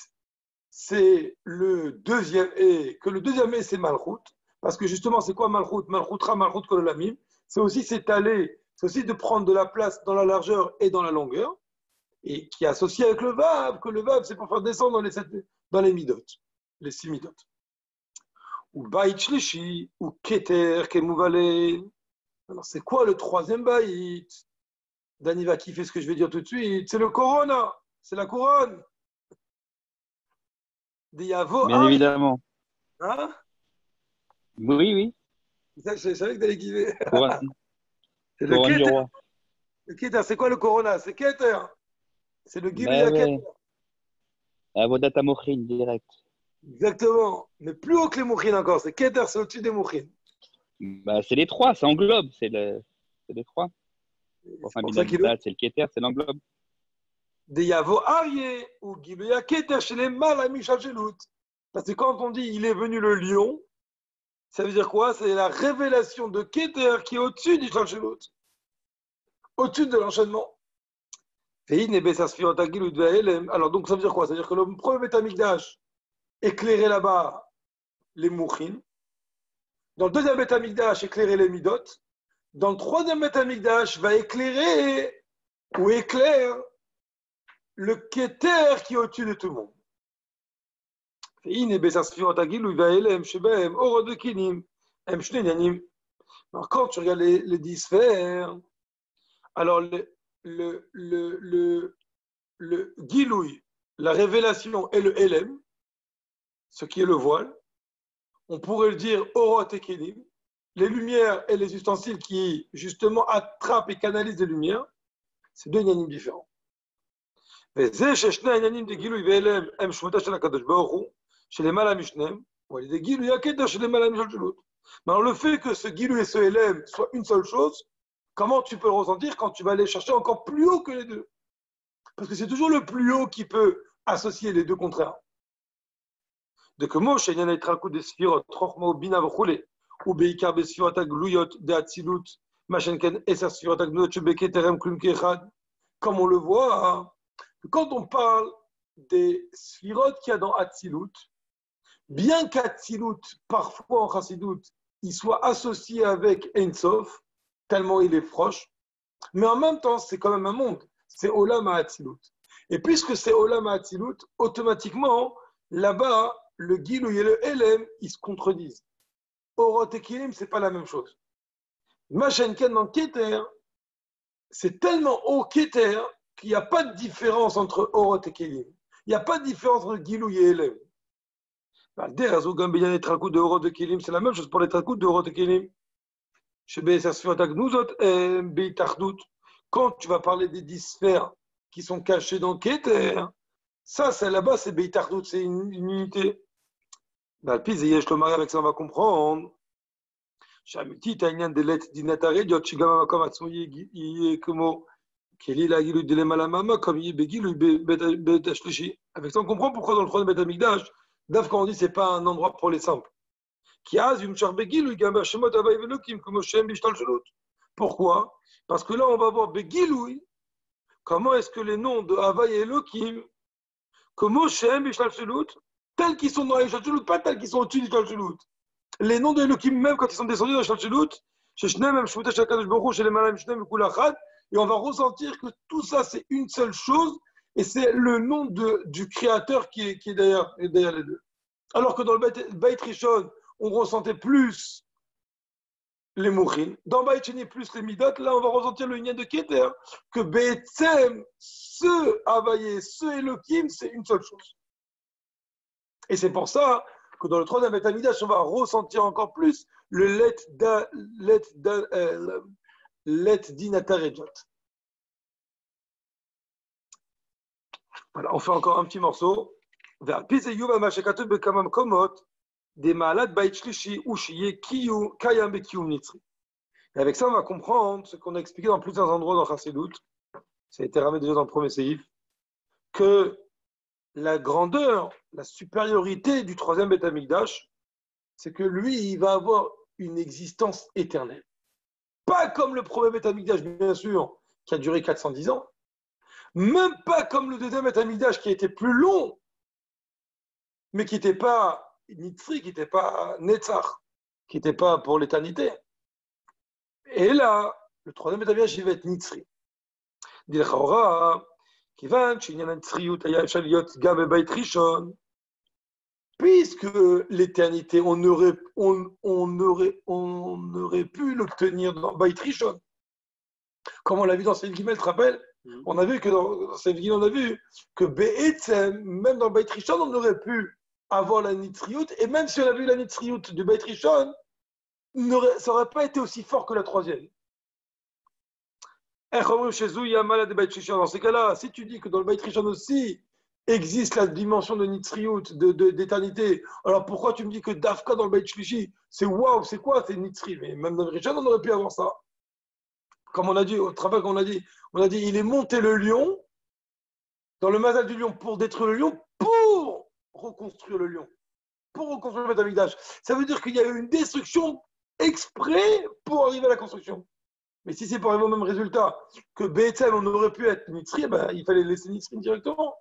c'est le deuxième E, que le deuxième E, c'est Malchut. Parce que justement, c'est quoi Malchut? Malchutra, Malchut Kololamim. C'est aussi s'étaler, c'est aussi de prendre de la place dans la largeur et dans la longueur, et qui est associé avec le Vav, que le Vav, c'est pour faire descendre dans les Midot, les 6 Midot. Ou Baït Shlishi, ou Keter, Kemouvale. Alors, c'est quoi le troisième Baït? Dani va kiffer ce que je vais dire tout de suite. C'est le Corona, c'est la couronne. Bien évidemment. Hein? Oui. Je savais que tu allais kiffer. Couronne, C'est le couronne du Keter. roi. Le Keter, c'est quoi le Corona? C'est Keter. C'est le Giluya Ben Keter. ouais. Avodat Mochin, direct. Exactement. Mais plus haut que les Mouchines encore. C'est Keter, c'est au-dessus des Mouchines. Bah, c'est les 3, ça englobe. C'est les 3. Enfin, pour ça qu'il c'est le Keter, c'est l'englobe. Des Yavo Aryeh ou Giluya Keter chez les Malami Shachelut. Parce que quand on dit il est venu le lion, ça veut dire quoi? C'est la révélation de Keter qui est au-dessus du Shachelut. Au-dessus de l'enchaînement. Alors donc ça veut dire quoi? Ça veut dire que le premier Beth Amikdash éclairait là-bas les Mouchines. Dans le deuxième Beth Amikdash, éclairer les Midot. Dans le troisième Beth Amikdash, va éclairer ou éclaire le Keter qui est au-dessus de tout le monde. Alors quand tu regardes les 10 sphères, alors le Gilouï, la révélation et le Elem, ce qui est le voile, on pourrait le dire Orot et Kelim, les lumières et les ustensiles qui justement attrapent et canalisent les lumières, c'est 2 yanim différents. Alors le fait que ce Gilou et ce Elem soient une seule chose, comment tu peux le ressentir quand tu vas aller chercher encore plus haut que les deux? Parce que c'est toujours le plus haut qui peut associer les deux contraires. De que Moshe, il y en a un coup de Sphirot, Trochma, Bina, Vchule, ou Beikar, Besphirot, Gluyot, de Hatzilut, Machenken, Esser, Sphirot, Gluyot, Shebeke, Terem, Klum, Kechad. Comme on le voit, quand on parle des Sphirot qu'il y a dans Hatzilut, bien qu'Hatzilut, parfois en Chassidut, il soit associé avec Ein Sof, tellement il est proche, mais en même temps, c'est quand même un monde. C'est Olam HaAtzilut. Et puisque c'est Olam HaAtzilut, automatiquement, là-bas, le Gilou et le Elem, ils se contredisent. Orot et Kilim, ce n'est pas la même chose. Machenken dans Keter, c'est tellement haut Keter qu'il n'y a pas de différence entre Orot et Kilim. Il n'y a pas de différence entre Gilou et Elem. C'est la même chose pour les tracoutes de Orot et Kelim. Quand tu vas parler des 10 sphères qui sont cachées dans Keter, ça, c'est là-bas, c'est Beitardout, c'est une unité. Dans le pis, avec ça, on va comprendre. Shamiti, t'as une des lettres d'Inatare, Diot Shigama comme Atsmoye, comme Keli la Gilu de Lemalamama, comme Yebegilu Betashlishi. Avec ça, on comprend pourquoi dans le troisième Betamikdash, Dav, quand on dit c'est pas un endroit pour les simples. Pourquoi? Parce que là, on va voir Begiloui. Comment est-ce que les noms de Havaï et Elohim, comment Shem et Shalshelut, tels qu'ils sont dans les Shalshelut, pas tels qu'ils sont au-dessus du Shalshelut. Les noms de Elohim, même quand ils sont descendus dans les Shalshelut, chez Shnem, même Shmuta Shakadosh Baruch, chez les Malam Shnem, Kulachat, et on va ressentir que tout ça, c'est une seule chose, et c'est le nom du Créateur qui est derrière les deux. Alors que dans le Beit Rishon, on ressentait plus les Mouchim. Dans Beit Sheni, plus les Midot. Là, on va ressentir le lien de Keter, que Be'etzem, ce Havaïe, ce Elohim, c'est une seule chose. Et c'est pour ça que dans le troisième Beit Hamikdash, on va ressentir encore plus le let d'Inatarejot. Voilà, on fait encore un petit morceau. Vers Pizeyuv Amashekatu Bekamam Komot, des malades Beit Shlishi Ushiye Kiyu Kayam Bekiyum Nitzri. Et avec ça, on va comprendre ce qu'on a expliqué dans plusieurs endroits dans Chassidut. Ça a été ramené déjà dans le premier séif, que la grandeur, la supériorité du troisième Beit Hamikdash, c'est que lui, il va avoir une existence éternelle. Pas comme le premier Beit Hamikdash, bien sûr, qui a duré 410 ans. Même pas comme le deuxième Beit Hamikdash qui a été plus long, mais qui n'était pas Nitzri, qui n'était pas Netzach, qui n'était pas pour l'éternité. Et là, le troisième Beit Hamikdash, il va être Nitzri. Puisque l'éternité, on aurait pu l'obtenir dans Beit Rishon. Comme on l'a vu dans Seif Gimel, tu te rappelles? On a vu que dans Seif Gimel, on a vu que Be'etzem, même dans Beit Rishon, on aurait pu avoir la Nitzriout, et même si on a vu la Nitzriout du Beit Rishon, ça n'aurait pas été aussi fort que la troisième. Dans ces cas-là, si tu dis que dans le Beit Rishon aussi existe la dimension de Nitzriout, d'éternité, alors pourquoi tu me dis que Dafka dans le Beit Shlishi, c'est waouh, c'est quoi, c'est Nitzri? Mais même dans le Rishon, on aurait pu avoir ça. Comme on a dit, au travail qu'on a dit, il est monté le lion, dans le mazal du lion, pour détruire le lion, pour reconstruire le lion, pour reconstruire le Beit Hamikdash. Ça veut dire qu'il y a eu une destruction exprès pour arriver à la construction. Mais si c'est pour arriver au même résultat que Be'etzem, on aurait pu être Nitzri, ben, il fallait laisser Nitzri directement.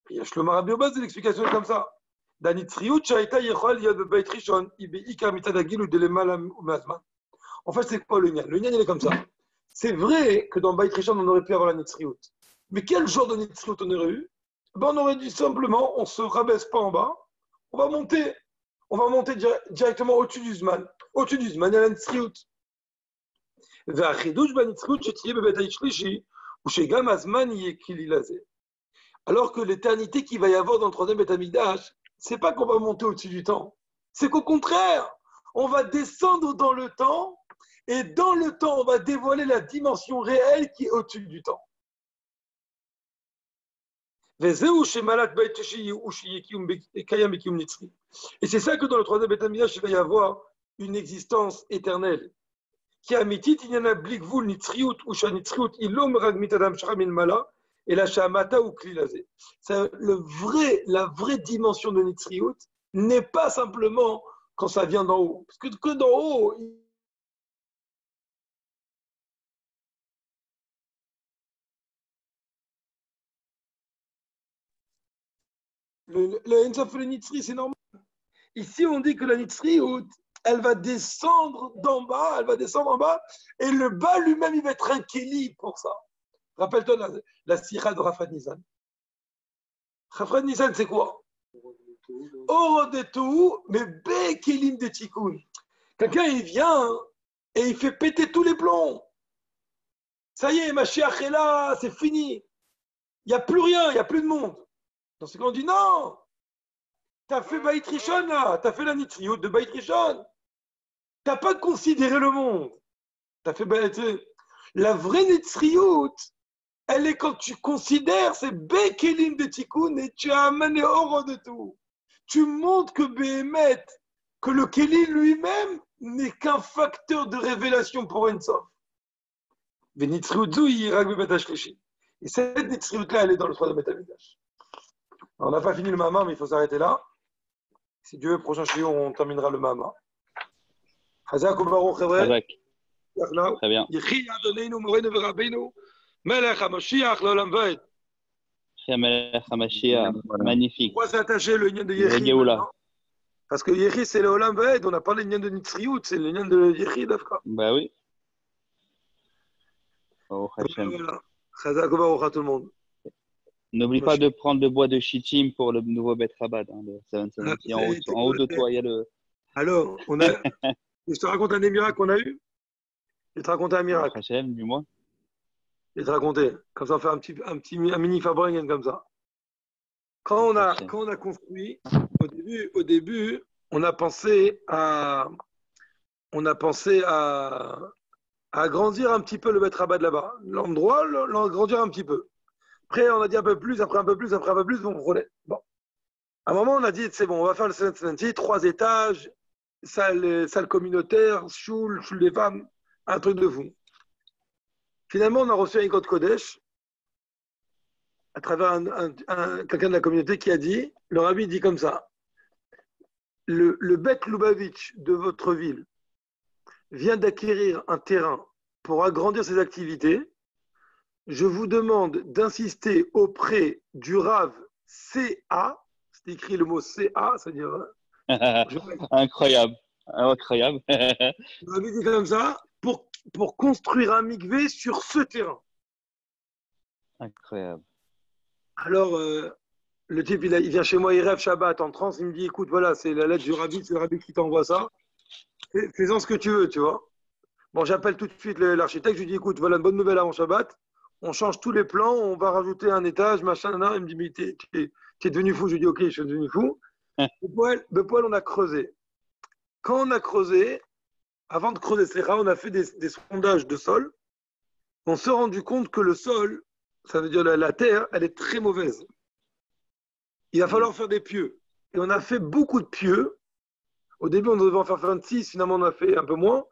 Il y a Shlomo Rabbi Obaz, l'explication est comme ça. En fait, c'est quoi le Nyan? Le Nyan, il est comme ça. C'est vrai que dans Beit Rishon, on aurait pu avoir la Nitzriout. Mais quel genre de Nitzriout on aurait eu? Ben, on aurait dit simplement, on ne se rabaisse pas en bas, on va monter directement au-dessus du Zman. Au-dessus du Zman, il y a la Nitzriout. Alors que l'éternité qu'il va y avoir dans le troisième Beit Hamikdash, c'est pas qu'on va monter au-dessus du temps. C'est qu'au contraire, on va descendre dans le temps, et dans le temps, on va dévoiler la dimension réelle qui est au-dessus du temps. Et c'est ça que dans le troisième Beit Hamikdash, il va y avoir une existence éternelle. Qui a mitit, il y en a blikvul nitzriout ou shanitzriout, ilom ragmit adam shramin mala, et la shamata ou klilazé. La vraie dimension de nitzriout n'est pas simplement quand ça vient d'en haut. Parce que d'en haut, le Ensof le Nitzri, c'est normal. Ici, on dit que la Nitzriout, elle va descendre d'en bas, en bas, et le bas lui-même, il va être un kéli pour ça. Rappelle-toi la sira de Rafat Nissan. Rafat Nissan, c'est quoi? Orodetou, mais be kélim de Tikkun. Quelqu'un, il vient et il fait péter tous les plombs. Ça y est, Mashiach est là, c'est fini. il n'y a plus rien, il n'y a plus de monde. Dans ce cas, on dit non, tu as fait Baït Rishon là, tu as fait la Nitriout de Baït Rishon. Tu n'as pas considéré le monde. T'as fait la vraie Nitriout, elle est quand tu considères ces Bekelim de Tikkun et tu as amené hors de tout. Tu montres que Béhémet, que le Kéli lui-même n'est qu'un facteur de révélation pour Ensof. Et cette Nitzriout-là, elle est dans le troisième Betamikdash. On n'a pas fini le Mahama, mais il faut s'arrêter là. Si Dieu veut, prochain shiur, on terminera le Mahama. Chazak Baruch Très bien. Yechi Adonenu Morenu Verabbeinu Melech HaMashiach L'Olam Vaed. Melech HaMashiach, magnifique. Pourquoi s'attacher le lien de Yechi? Parce que Yechi, c'est le Olam Vaed. On n'a pas le lien de Nitzriout, c'est le lien de Yechi d'Afka. Bah oui. Oh, voilà. Chazak Baruch à tout le monde. N'oublie pas de prendre le bois de Shittim pour le nouveau Bet Chabad. Hein, en haut de toi, il y a le. Alors, on a. Je te raconte un des miracles qu'on a eu. Je vais te raconter un miracle. HM, dis-moi. Je vais te raconter. Comme ça, on fait un mini Fabringen comme ça. Quand on a construit, au début, on a pensé à agrandir un petit peu le Bet Chabad là-bas. L'endroit, l'agrandir un petit peu. Après, on a dit un peu plus, après un peu plus, après un peu plus, bon, on relève. Bon. À un moment, on a dit, c'est bon, on va faire le Senati, 3 étages, salle communautaire, choule des femmes, un truc de fou. Finalement, on a reçu un Ikot Kodesh à travers quelqu'un de la communauté qui a dit, le rabbi dit comme ça, le Bet Lubavitch de votre ville vient d'acquérir un terrain pour agrandir ses activités. Je vous demande d'insister auprès du Rav CA, c'est écrit le mot CA, c'est-à-dire. Incroyable. Incroyable. On avait dit comme ça, pour construire un mikvé sur ce terrain. Incroyable. Alors, le type, il vient chez moi, il rêve Shabbat en transe, il me dit, écoute, voilà, c'est la lettre du rabbi, c'est le rabbi qui t'envoie ça. Fais-en ce que tu veux, tu vois. Bon, j'appelle tout de suite l'architecte, je lui dis, écoute, voilà une bonne nouvelle avant Shabbat. On change tous les plans, on va rajouter un étage, machin, nan. Il me dit, mais t'es devenu fou. Je lui dis, ok, je suis devenu fou. Le poêle, on a creusé. Quand on a creusé, avant de creuser on a fait des sondages de sol. On s'est rendu compte que le sol, ça veut dire la terre, elle est très mauvaise. Il va falloir faire des pieux. Et on a fait beaucoup de pieux. Au début, on devait en faire 26, finalement, on a fait un peu moins.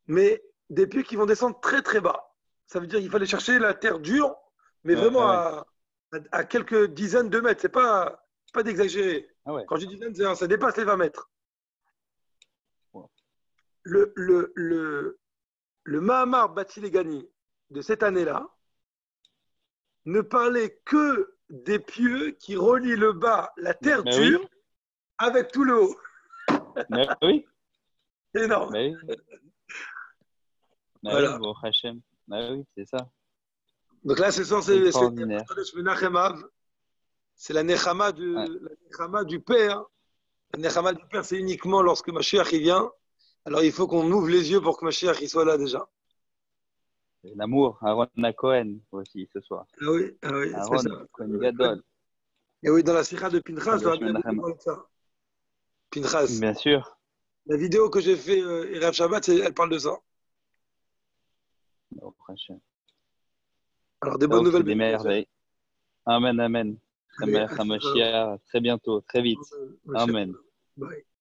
Mais des pieux qui vont descendre très, très bas. Ça veut dire qu'il fallait chercher la terre dure, mais vraiment à quelques dizaines de mètres. C'est pas d'exagérer. Ah ouais. Quand je dis dizaines, ça dépasse les 20 mètres. Ouais. Le Mahamar Batilegani de cette année-là ne parlait que des pieux qui relient le bas, la terre dure, avec tout le haut. Mais oui. C'est énorme. Mais oui. Voilà. Bon, Hachem. Ah oui, c'est ça. Donc là, ce soir, c'est la Nechama du Père. La Nechama du Père, c'est uniquement lorsque Mashiach il vient. Alors il faut qu'on ouvre les yeux pour que Mashiach il soit là déjà. L'amour, Aaron Cohen aussi ce soir. Ah oui, Aaron Cohen Gadol. Et oui, dans la Sikha de Pinchas, on va ça. Pinchas. Bien sûr. La vidéo que j'ai fait Erev Shabbat, elle parle de ça. Oh, alors, des bonnes nouvelles. Des merveilles. Amen, amen. Très bientôt, très vite. Amen. Bye.